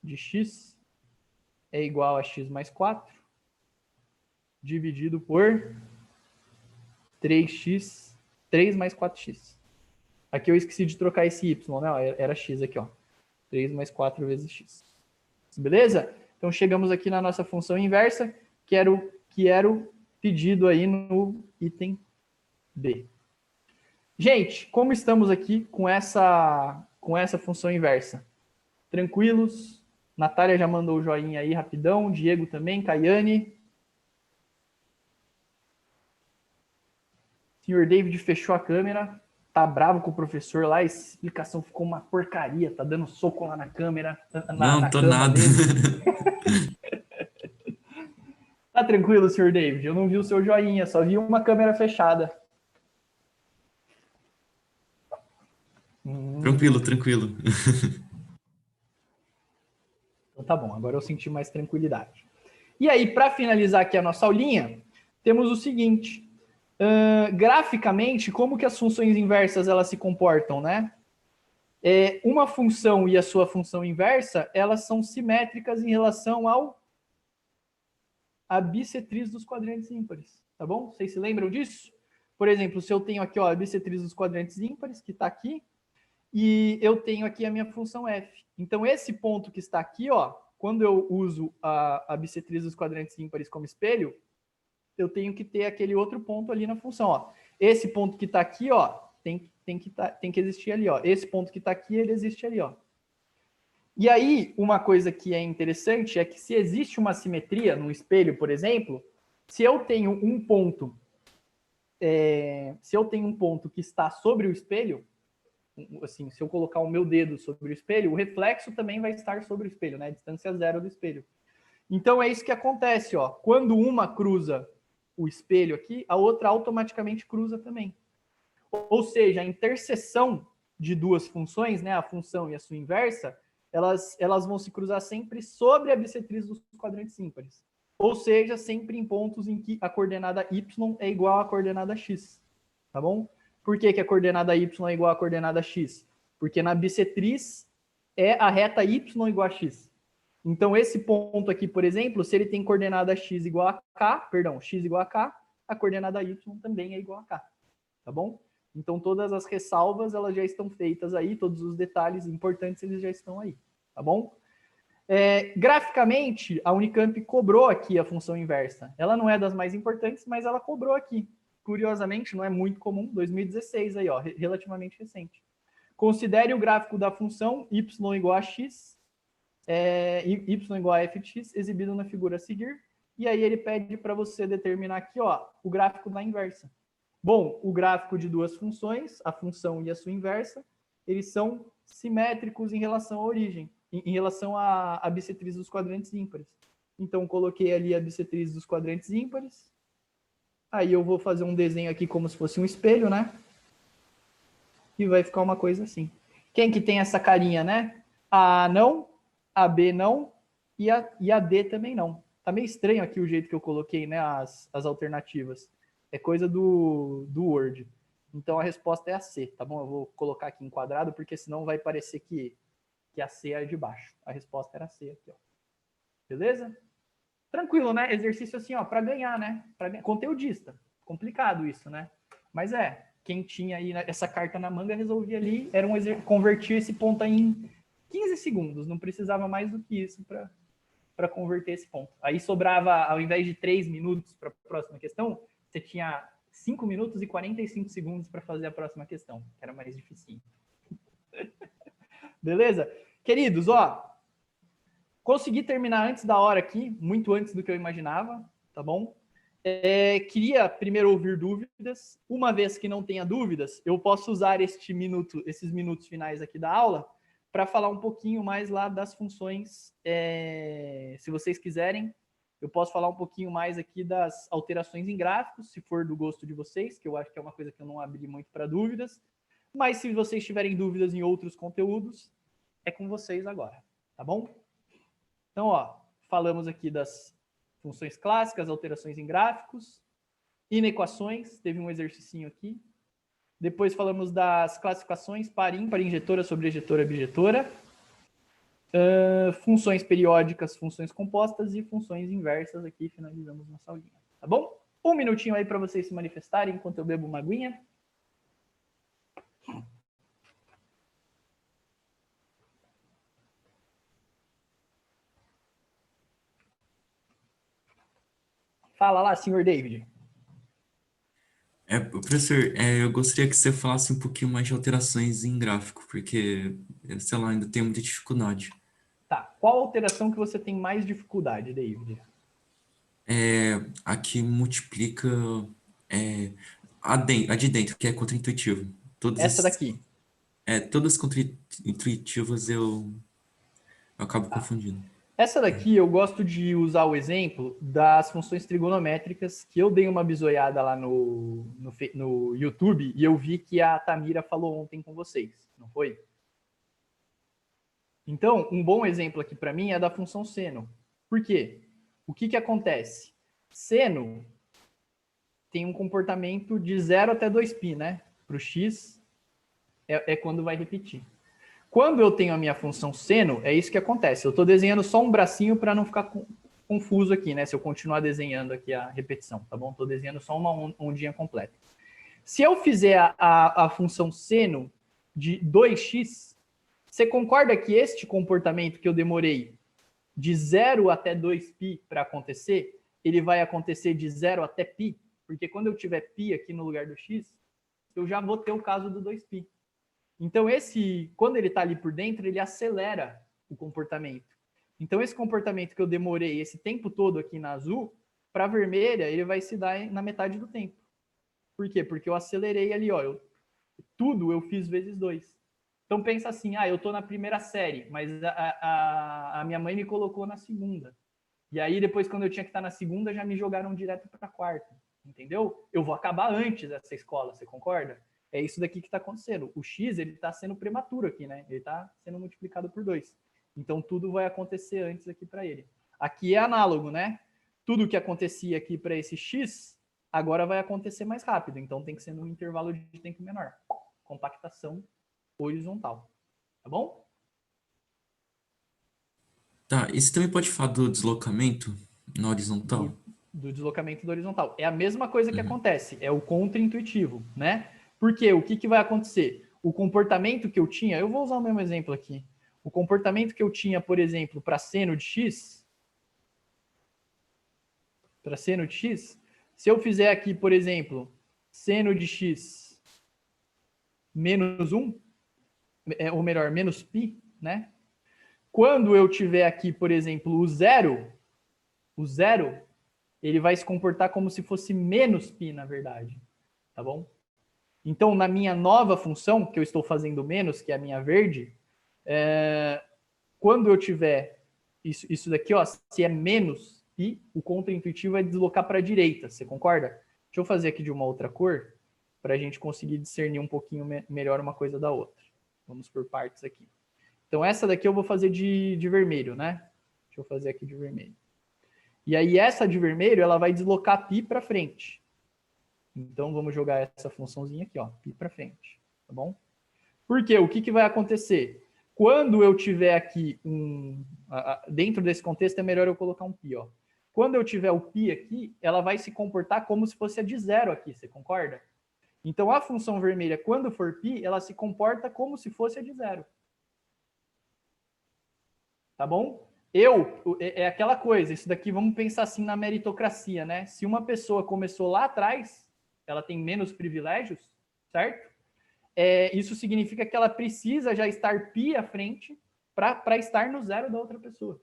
Speaker 1: De x é igual a x mais 4 dividido por 3x, 3 mais 4x. Aqui eu esqueci de trocar esse y, né? Ó, era x aqui, ó. 3 mais 4 vezes x. Beleza? Então, chegamos aqui na nossa função inversa, que era o pedido aí no item B. Gente, como estamos aqui com essa função inversa? Tranquilos? Natália já mandou o joinha aí rapidão, Diego também, Caiane. Senhor David fechou a câmera. Tá bravo com o professor lá, a explicação ficou uma porcaria, tá dando soco lá na câmera.
Speaker 3: Não, tô nada.
Speaker 1: Tá tranquilo, senhor David? Eu não vi o seu joinha, só vi uma câmera fechada.
Speaker 3: Tranquilo, tranquilo.
Speaker 1: Então tá bom, agora eu senti mais tranquilidade. E aí, para finalizar aqui a nossa aulinha, temos o seguinte. Graficamente, como que as funções inversas elas se comportam, né? Uma função e a sua função inversa, elas são simétricas em relação à bissetriz dos quadrantes ímpares, tá bom? Vocês se lembram disso? Por exemplo, se eu tenho aqui, ó, a bissetriz dos quadrantes ímpares, que está aqui, e eu tenho aqui a minha função f. Então, esse ponto que está aqui, ó, quando eu uso a bissetriz dos quadrantes ímpares como espelho, eu tenho que ter aquele outro ponto ali na função, ó. Esse ponto que está aqui, ó, tem que existir ali, ó. Esse ponto que está aqui, ele existe ali, ó. E aí, uma coisa que é interessante é que se existe uma simetria no espelho, por exemplo, se eu tenho um ponto, que está sobre o espelho, assim, se eu colocar o meu dedo sobre o espelho, o reflexo também vai estar sobre o espelho, né? A distância zero do espelho. Então é isso que acontece, ó. Quando uma cruza o espelho aqui, a outra automaticamente cruza também. Ou seja, a interseção de duas funções, né, a função e a sua inversa, elas vão se cruzar sempre sobre a bissetriz dos quadrantes ímpares. Ou seja, sempre em pontos em que a coordenada y é igual à coordenada x. Tá bom? Por que a coordenada y é igual à coordenada x? Porque na bissetriz é a reta y igual a x. Então, esse ponto aqui, por exemplo, se ele tem coordenada x igual a k, x igual a k, a coordenada y também é igual a k. Tá bom? Então, todas as ressalvas, elas já estão feitas aí, todos os detalhes importantes, eles já estão aí. Tá bom? Graficamente, a Unicamp cobrou aqui a função inversa. Ela não é das mais importantes, mas ela cobrou aqui. curiosamente, não é muito comum, 2016 aí, ó, relativamente recente. Considere o gráfico da função y igual a x, y igual a f de x, exibido na figura a seguir, e aí ele pede para você determinar aqui, ó, o gráfico da inversa. Bom, o gráfico de duas funções, a função e a sua inversa, eles são simétricos em relação à origem, em relação à bissetriz dos quadrantes ímpares. Então, coloquei ali a bissetriz dos quadrantes ímpares. Aí eu vou fazer um desenho aqui como se fosse um espelho, né? E vai ficar uma coisa assim. Quem que tem essa carinha, né? A A não, a B não e a D também não. Tá meio estranho aqui o jeito que eu coloquei, né? As alternativas. É coisa do Word. Então a resposta é a C, tá bom? Eu vou colocar aqui em quadrado, porque senão vai parecer que a C é de baixo. A resposta era C aqui, ó. Beleza? Tranquilo, né? Exercício assim, ó, para ganhar, né? Conteudista. Complicado isso, né? Mas quem tinha aí essa carta na manga resolvia ali, era convertir esse ponto aí em 15 segundos. Não precisava mais do que isso para converter esse ponto. Aí sobrava, ao invés de 3 minutos para a próxima questão, você tinha 5 minutos e 45 segundos para fazer a próxima questão, que era mais difícil. Beleza? Queridos, ó, consegui terminar antes da hora aqui, muito antes do que eu imaginava, tá bom? Queria primeiro ouvir dúvidas. Uma vez que não tenha dúvidas, eu posso usar esses minutos finais aqui da aula para falar um pouquinho mais lá das funções, se vocês quiserem. Eu posso falar um pouquinho mais aqui das alterações em gráficos, se for do gosto de vocês, que eu acho que é uma coisa que eu não abri muito para dúvidas. Mas se vocês tiverem dúvidas em outros conteúdos, é com vocês agora, tá bom? Então, ó, falamos aqui das funções clássicas, alterações em gráficos, inequações, teve um exercicinho aqui. Depois falamos das classificações par, ímpar, injetora, sobrejetora, bijetora. Funções periódicas, funções compostas e funções inversas aqui, finalizamos nossa aulinha, tá bom? Um minutinho aí para vocês se manifestarem enquanto eu bebo uma aguinha. Fala lá, senhor David.
Speaker 3: Professor, eu gostaria que você falasse um pouquinho mais de alterações em gráfico, porque, sei lá, ainda tenho muita dificuldade.
Speaker 1: Tá, qual alteração que você tem mais dificuldade, David?
Speaker 3: Aqui multiplica a de dentro, que é contra-intuitivo.
Speaker 1: Essa daqui.
Speaker 3: Todas contra-intuitivas eu acabo confundindo.
Speaker 1: Essa daqui eu gosto de usar o exemplo das funções trigonométricas, que eu dei uma bisoiada lá no YouTube e eu vi que a Tamira falou ontem com vocês, não foi? Então, um bom exemplo aqui para mim é da função seno. Por quê? O que acontece? Seno tem um comportamento de 0 até 2π, né? Para o x é quando vai repetir. Quando eu tenho a minha função seno, é isso que acontece. Eu estou desenhando só um bracinho para não ficar confuso aqui, né? Se eu continuar desenhando aqui a repetição, tá bom? Estou desenhando só uma ondinha completa. Se eu fizer a função seno de 2x, você concorda que este comportamento que eu demorei de 0 até 2π para acontecer, ele vai acontecer de 0 até π? Porque quando eu tiver π aqui no lugar do x, eu já vou ter o caso do 2π. Então, quando ele está ali por dentro, ele acelera o comportamento. Então, esse comportamento que eu demorei esse tempo todo aqui na azul, para a vermelha, ele vai se dar na metade do tempo. Por quê? Porque eu acelerei ali, ó. Tudo eu fiz vezes 2. Então, pensa assim, eu estou na primeira série, mas a minha mãe me colocou na segunda. E aí, depois, quando eu tinha que estar na segunda, já me jogaram direto para a quarta. Entendeu? Eu vou acabar antes dessa escola, você concorda? É isso daqui que está acontecendo. O x, ele está sendo prematuro aqui, né? Ele está sendo multiplicado por 2. Então, tudo vai acontecer antes aqui para ele. Aqui é análogo, né? Tudo que acontecia aqui para esse x, agora vai acontecer mais rápido. Então, tem que ser num intervalo de tempo menor. Compactação horizontal. Tá bom?
Speaker 3: Tá, e você também pode falar do deslocamento na horizontal?
Speaker 1: Do deslocamento do horizontal. É a mesma coisa que acontece. É o contra-intuitivo, né? Porque o que vai acontecer? O comportamento que eu tinha, eu vou usar o mesmo exemplo aqui. O comportamento que eu tinha, por exemplo, para seno de x, se eu fizer aqui, por exemplo, seno de x menos 1, ou melhor, menos π, né? Quando eu tiver aqui, por exemplo, o zero, ele vai se comportar como se fosse menos π, na verdade, tá bom? Então, na minha nova função, que eu estou fazendo menos, que é a minha verde, quando eu tiver isso daqui, ó, se é menos π, o contraintuitivo é deslocar para a direita, você concorda? Deixa eu fazer aqui de uma outra cor, para a gente conseguir discernir um pouquinho melhor uma coisa da outra. Vamos por partes aqui. Então, essa daqui eu vou fazer de vermelho, né? Deixa eu fazer aqui de vermelho. E aí, essa de vermelho, ela vai deslocar π para frente. Então, vamos jogar essa funçãozinha aqui, ó, π para frente, tá bom? Por quê? O que vai acontecer? Quando eu tiver aqui dentro desse contexto, é melhor eu colocar um π, ó. Quando eu tiver o π aqui, ela vai se comportar como se fosse a de zero aqui, você concorda? Então, a função vermelha, quando for π, ela se comporta como se fosse a de zero. Tá bom? É aquela coisa, isso daqui, vamos pensar assim na meritocracia, né? Se uma pessoa começou lá atrás, ela tem menos privilégios, certo? Isso significa que ela precisa já estar π à frente para estar no zero da outra pessoa.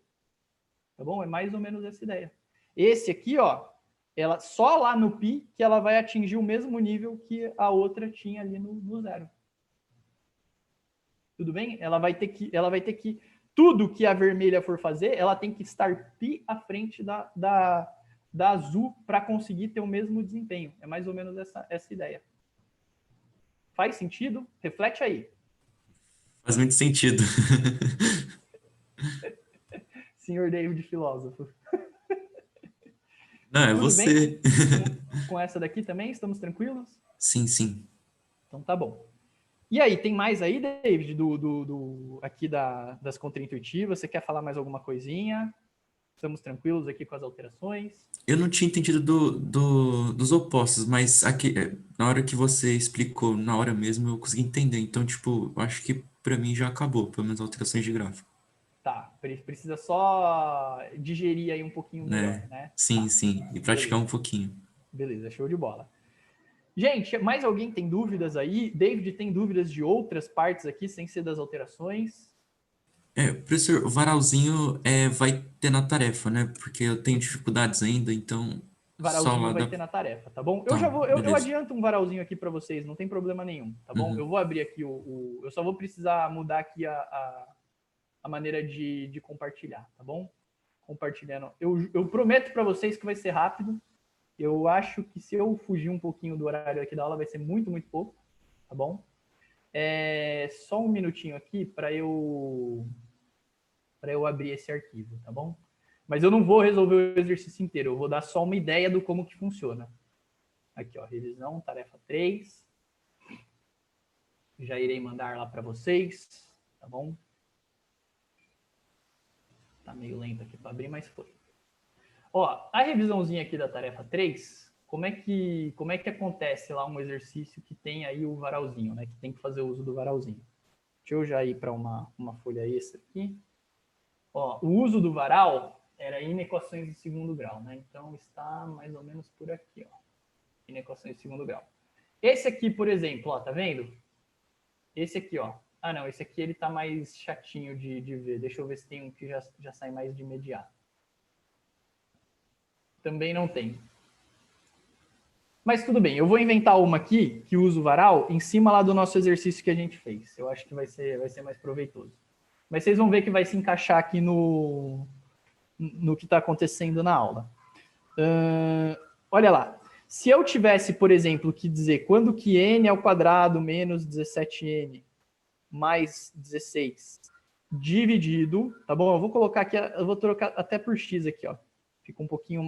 Speaker 1: Tá bom? É mais ou menos essa ideia. Esse aqui, ó, ela só lá no π que ela vai atingir o mesmo nível que a outra tinha ali no zero. Tudo bem? Ela vai ter que tudo que a vermelha for fazer, ela tem que estar π à frente da azul para conseguir ter o mesmo desempenho. É mais ou menos essa ideia. Faz sentido? Reflete aí.
Speaker 3: Faz muito sentido.
Speaker 1: Senhor David, filósofo.
Speaker 3: Não, é
Speaker 1: Tudo
Speaker 3: você.
Speaker 1: bem? Com essa daqui também? Estamos tranquilos?
Speaker 3: Sim, sim.
Speaker 1: Então tá bom. E aí, tem mais aí, David, aqui das contraintuitivas? Você quer falar mais alguma coisinha? Estamos tranquilos aqui com as alterações?
Speaker 3: Eu não tinha entendido dos opostos, mas aqui, na hora que você explicou, na hora mesmo, eu consegui entender. Então, tipo, eu acho que pra mim já acabou, pelo menos alterações de gráfico.
Speaker 1: Tá, precisa só digerir aí um pouquinho melhor,
Speaker 3: Né?
Speaker 1: né?
Speaker 3: Sim,
Speaker 1: Tá.
Speaker 3: sim. E praticar um pouquinho.
Speaker 1: Beleza, show de bola. Gente, mais alguém tem dúvidas aí? David, tem dúvidas de outras partes aqui, sem ser das alterações?
Speaker 3: Professor, o varalzinho vai ter na tarefa, né? Porque eu tenho dificuldades ainda, então só
Speaker 1: Varalzinho
Speaker 3: lá
Speaker 1: vai
Speaker 3: dá.
Speaker 1: ter na tarefa, tá bom?
Speaker 3: Tá,
Speaker 1: Eu
Speaker 3: beleza.
Speaker 1: adianto um varalzinho aqui para vocês, não tem problema nenhum, tá bom?
Speaker 3: Uhum.
Speaker 1: Eu vou abrir aqui eu só vou precisar mudar aqui a maneira de compartilhar, tá bom? Compartilhando. Eu prometo para vocês que vai ser rápido. Eu acho que se eu fugir um pouquinho do horário aqui da aula, vai ser muito, muito pouco, tá bom? Só um minutinho aqui para eu abrir esse arquivo, tá bom? Mas eu não vou resolver o exercício inteiro, eu vou dar só uma ideia do como que funciona. Aqui, ó, revisão, tarefa 3. Já irei mandar lá para vocês, tá bom? Tá meio lento aqui para abrir, mas foi. Ó, a revisãozinha aqui da tarefa 3, como é que acontece lá um exercício que tem aí o varalzinho, né? Que tem que fazer uso do varalzinho. Deixa eu já ir para uma folha extra aqui. Ó, o uso do varal era inequações de segundo grau, né? Então está mais ou menos por aqui, ó. Inequações de segundo grau. Esse aqui, por exemplo, ó, tá vendo? Esse aqui, ó. Ah, não, esse aqui ele tá mais chatinho de ver. Deixa eu ver se tem um que já sai mais de imediato. Também não tem. Mas tudo bem, eu vou inventar uma aqui que usa o varal em cima lá do nosso exercício que a gente fez. Eu acho que vai ser mais proveitoso. Mas vocês vão ver que vai se encaixar aqui no que está acontecendo na aula. Olha lá. Se eu tivesse, por exemplo, que dizer quando que n ao quadrado menos 17n mais 16 dividido, tá bom? Eu vou colocar aqui, eu vou trocar até por x aqui, ó. Fica um pouquinho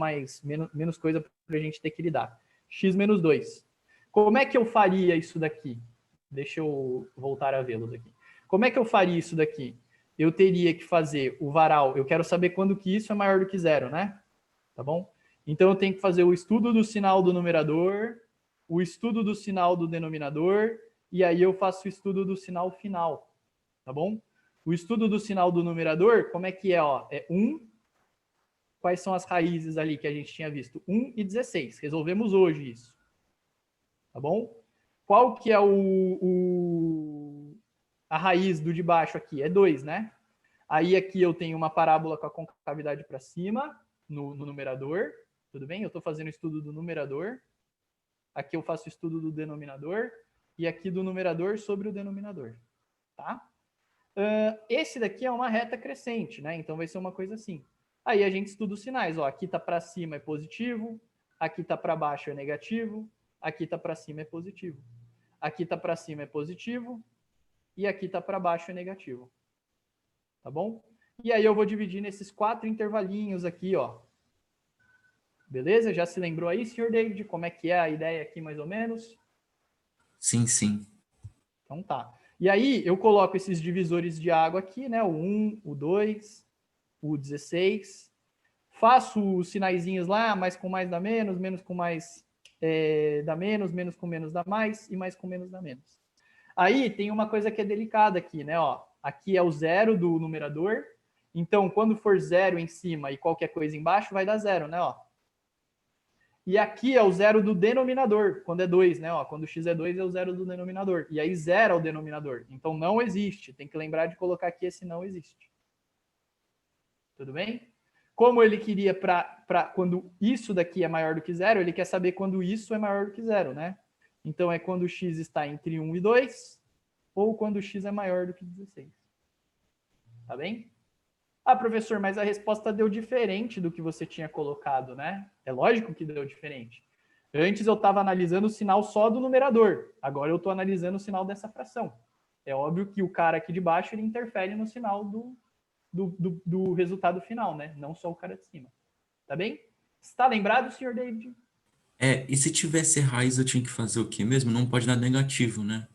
Speaker 1: menos coisa para a gente ter que lidar. X menos 2. Como é que eu faria isso daqui? Deixa eu voltar a vê-los aqui. Como é que eu faria isso daqui? Eu teria que fazer o varal. Eu quero saber quando que isso é maior do que zero, né? Tá bom? Então, eu tenho que fazer o estudo do sinal do numerador, o estudo do sinal do denominador, e aí eu faço o estudo do sinal final. Tá bom? O estudo do sinal do numerador, como é que é? Ó? É 1. Quais são as raízes ali que a gente tinha visto? 1 e 16. Resolvemos hoje isso. tá bom? Qual que é a raiz do de baixo aqui? É 2, né? Aí aqui eu tenho uma parábola com a concavidade para cima, no numerador, tudo bem? Eu estou fazendo estudo do numerador. Aqui eu faço estudo do denominador. E aqui do numerador sobre o denominador, tá? Esse daqui é uma reta crescente, né? Então vai ser uma coisa assim. Aí a gente estuda os sinais, ó. Aqui tá para cima é positivo, aqui tá para baixo é negativo, aqui tá para cima é positivo. Aqui tá para cima é positivo e aqui tá para baixo é negativo. Tá bom? E aí eu vou dividir nesses 4 intervalinhos aqui, ó. Beleza? Já se lembrou aí, senhor David, como é que é a ideia aqui mais ou menos?
Speaker 3: Sim, sim.
Speaker 1: Então tá. E aí eu coloco esses divisores de água aqui, né? O 1, o 2, o 16. Faço os sinaizinhos lá, mais com mais dá menos, menos com mais dá menos com menos dá mais e mais com menos dá menos. Aí tem uma coisa que é delicada aqui, né? Ó, aqui é o 0 do numerador. Então, quando for 0 em cima e qualquer coisa embaixo, vai dar 0, né? Ó. E aqui é o 0 do denominador, quando é 2, né? Ó, quando x é 2 é o 0 do denominador. E aí 0 é o denominador. Então não existe. Tem que lembrar de colocar aqui esse não existe. Tudo bem? Como ele queria para quando isso daqui é maior do que 0, ele quer saber quando isso é maior do que 0, né? Então é quando x está entre 1 e 2 ou quando x é maior do que 16. Tá bem? Ah, professor, mas a resposta deu diferente do que você tinha colocado, né? É lógico que deu diferente. Antes eu estava analisando o sinal só do numerador. Agora eu estou analisando o sinal dessa fração. É óbvio que o cara aqui de baixo ele interfere no sinal do resultado final, né? Não só o cara de cima. Tá bem? Está lembrado, senhor David?
Speaker 3: E se tivesse raiz, eu tinha que fazer o quê mesmo? Não pode dar negativo, né?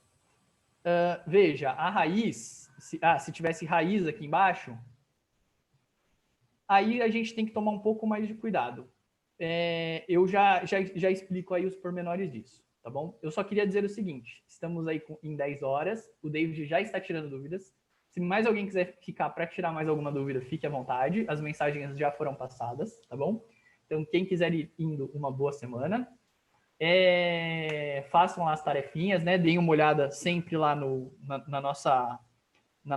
Speaker 1: Veja, a raiz... se tivesse raiz aqui embaixo... Aí a gente tem que tomar um pouco mais de cuidado. Eu já explico aí os pormenores disso, tá bom? Eu só queria dizer o seguinte, estamos aí em 10 horas, o David já está tirando dúvidas. Se mais alguém quiser ficar para tirar mais alguma dúvida, fique à vontade. As mensagens já foram passadas, tá bom? Então, quem quiser ir indo, uma boa semana. Façam lá as tarefinhas, né? Deem uma olhada sempre lá na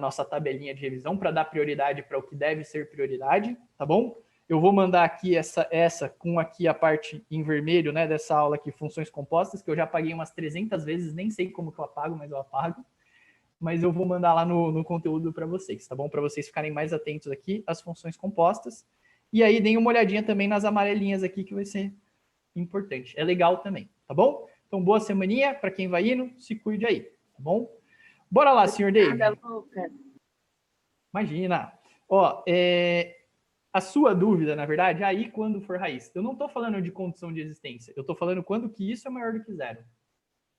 Speaker 1: nossa tabelinha de revisão para dar prioridade para o que deve ser prioridade, tá bom? Eu vou mandar aqui essa com aqui a parte em vermelho, né, dessa aula aqui, funções compostas, que eu já apaguei umas 300 vezes, nem sei como que eu apago, mas eu apago. Mas eu vou mandar lá no conteúdo para vocês, tá bom? Para vocês ficarem mais atentos aqui às funções compostas. E aí deem uma olhadinha também nas amarelinhas aqui, que vai ser importante. É legal também, tá bom? Então, boa semaninha para quem vai indo, se cuide aí, tá bom? Bora lá, senhor David.
Speaker 4: Lucas.
Speaker 1: Imagina. Ó, a sua dúvida, na verdade, aí quando for raiz. Eu não estou falando de condição de existência. Eu estou falando quando que isso é maior do que 0.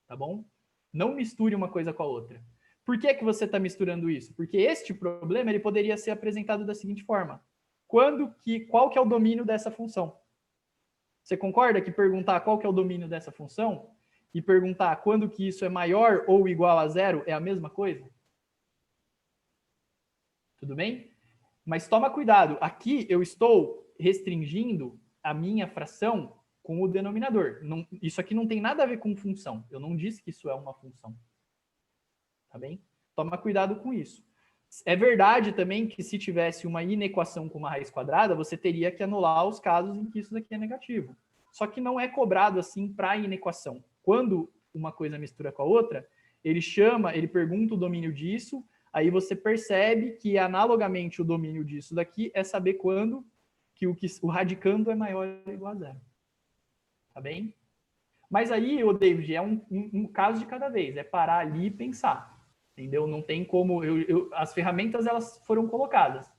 Speaker 1: Tá bom? Não misture uma coisa com a outra. Por que você está misturando isso? Porque este problema ele poderia ser apresentado da seguinte forma. Qual que é o domínio dessa função? Você concorda que perguntar qual que é o domínio dessa função e perguntar quando que isso é maior ou igual a 0 é a mesma coisa? Tudo bem? Mas toma cuidado. Aqui eu estou restringindo a minha fração com o denominador. Isso aqui não tem nada a ver com função. Eu não disse que isso é uma função. Tá bem? Toma cuidado com isso. É verdade também que se tivesse uma inequação com uma raiz quadrada, você teria que anular os casos em que isso daqui é negativo. Só que não é cobrado assim para a inequação. Quando uma coisa mistura com a outra, ele pergunta o domínio disso, aí você percebe que analogamente o domínio disso daqui é saber quando que o radicando é maior ou igual a 0. Tá bem? Mas aí, o David, é um caso de cada vez, é parar ali e pensar. Entendeu? Não tem como... as ferramentas, elas foram colocadas.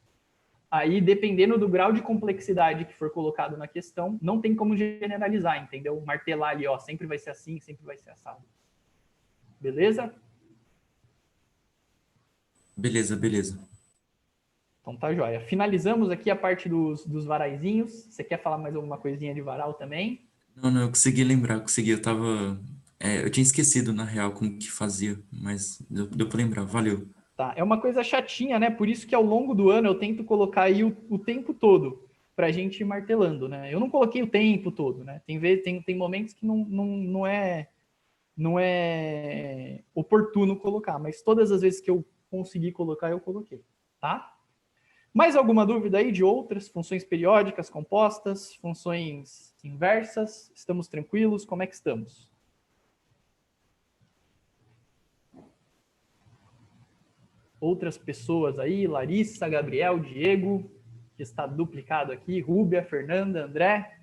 Speaker 1: Aí, dependendo do grau de complexidade que for colocado na questão, não tem como generalizar, entendeu? Martelar ali, ó, sempre vai ser assim, sempre vai ser assado. Beleza?
Speaker 3: Beleza.
Speaker 1: Então tá joia. Finalizamos aqui a parte dos varaizinhos. Você quer falar mais alguma coisinha de varal também?
Speaker 3: Não, eu consegui lembrar, eu tava... eu tinha esquecido, na real, como que fazia, mas deu pra lembrar, valeu.
Speaker 1: Tá, é uma coisa chatinha, né? Por isso que ao longo do ano eu tento colocar aí o tempo todo pra gente ir martelando, né? Eu não coloquei o tempo todo, né? Tem momentos que não é não é oportuno colocar, mas todas as vezes que eu consegui colocar, eu coloquei, tá? Mais alguma dúvida aí de outras funções periódicas compostas, funções inversas? Estamos tranquilos? Como é que estamos? Outras pessoas aí, Larissa, Gabriel, Diego, que está duplicado aqui, Rúbia, Fernanda, André.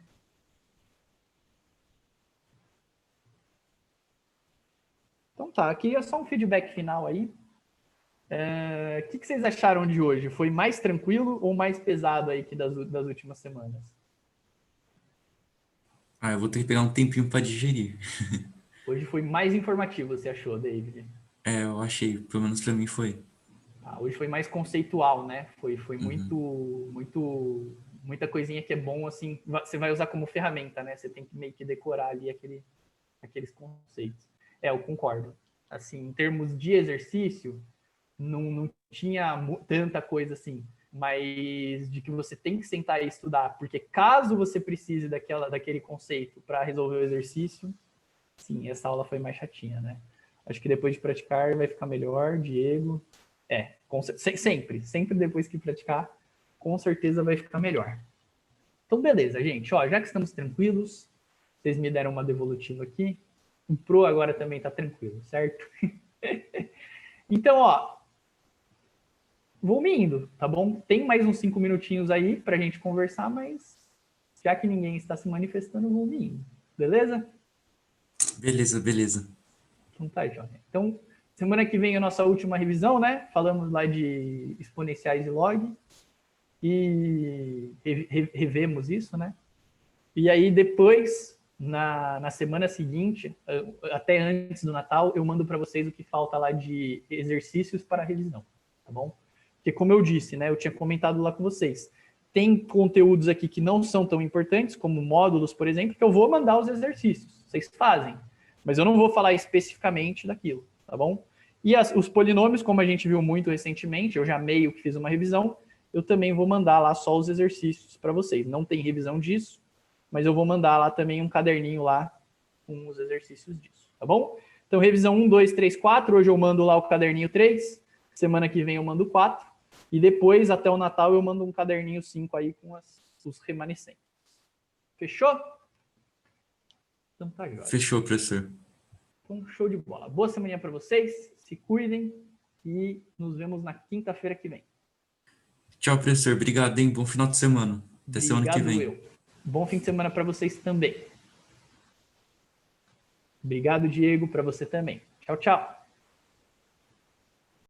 Speaker 1: Então tá, aqui é só um feedback final aí. O que vocês acharam de hoje? Foi mais tranquilo ou mais pesado aí que das últimas semanas?
Speaker 3: Eu vou ter que pegar um tempinho para digerir.
Speaker 1: Hoje foi mais informativo, você achou, David?
Speaker 3: Eu achei, pelo menos para mim foi.
Speaker 1: Hoje foi mais conceitual, né? Foi muita coisinha que é bom, assim, você vai usar como ferramenta, né? Você tem que meio que decorar ali aqueles conceitos. Eu concordo. Assim, em termos de exercício, não tinha tanta coisa assim, mas de que você tem que sentar e estudar, porque caso você precise daquele conceito para resolver o exercício, sim, essa aula foi mais chatinha, né? Acho que depois de praticar vai ficar melhor, Diego. Sempre depois que praticar, com certeza vai ficar melhor. Então, beleza, gente. Já que estamos tranquilos, vocês me deram uma devolutiva aqui, o Pro agora também está tranquilo, certo? Então, vou me indo, tá bom? Tem mais uns 5 minutinhos aí para a gente conversar, mas já que ninguém está se manifestando, vou me indo. Beleza?
Speaker 3: Beleza.
Speaker 1: Então tá, Johnny. Então, semana que vem é a nossa última revisão, né? Falamos lá de exponenciais e log. E revemos isso, né? E aí depois, na semana seguinte, até antes do Natal, eu mando para vocês o que falta lá de exercícios para revisão, tá bom? Porque como eu disse, né? Eu tinha comentado lá com vocês. Tem conteúdos aqui que não são tão importantes, como módulos, por exemplo, que eu vou mandar os exercícios. Vocês fazem. Mas eu não vou falar especificamente daquilo, tá bom? E os polinômios, como a gente viu muito recentemente, eu já meio que fiz uma revisão, eu também vou mandar lá só os exercícios para vocês. Não tem revisão disso, mas eu vou mandar lá também um caderninho lá com os exercícios disso, tá bom? Então, revisão 1, 2, 3, 4, hoje eu mando lá o caderninho 3, semana que vem eu mando 4, e depois, até o Natal, eu mando um caderninho 5 aí com os remanescentes. Fechou? Então tá, jóia.
Speaker 3: Fechou, professor.
Speaker 1: Então, show de bola. Boa semana para vocês, se cuidem e nos vemos na quinta-feira que vem.
Speaker 3: Tchau, professor. Obrigado, hein? Bom final de semana. Até semana que vem.
Speaker 1: Bom fim de semana para vocês também. Obrigado, Diego, para você também. Tchau, tchau.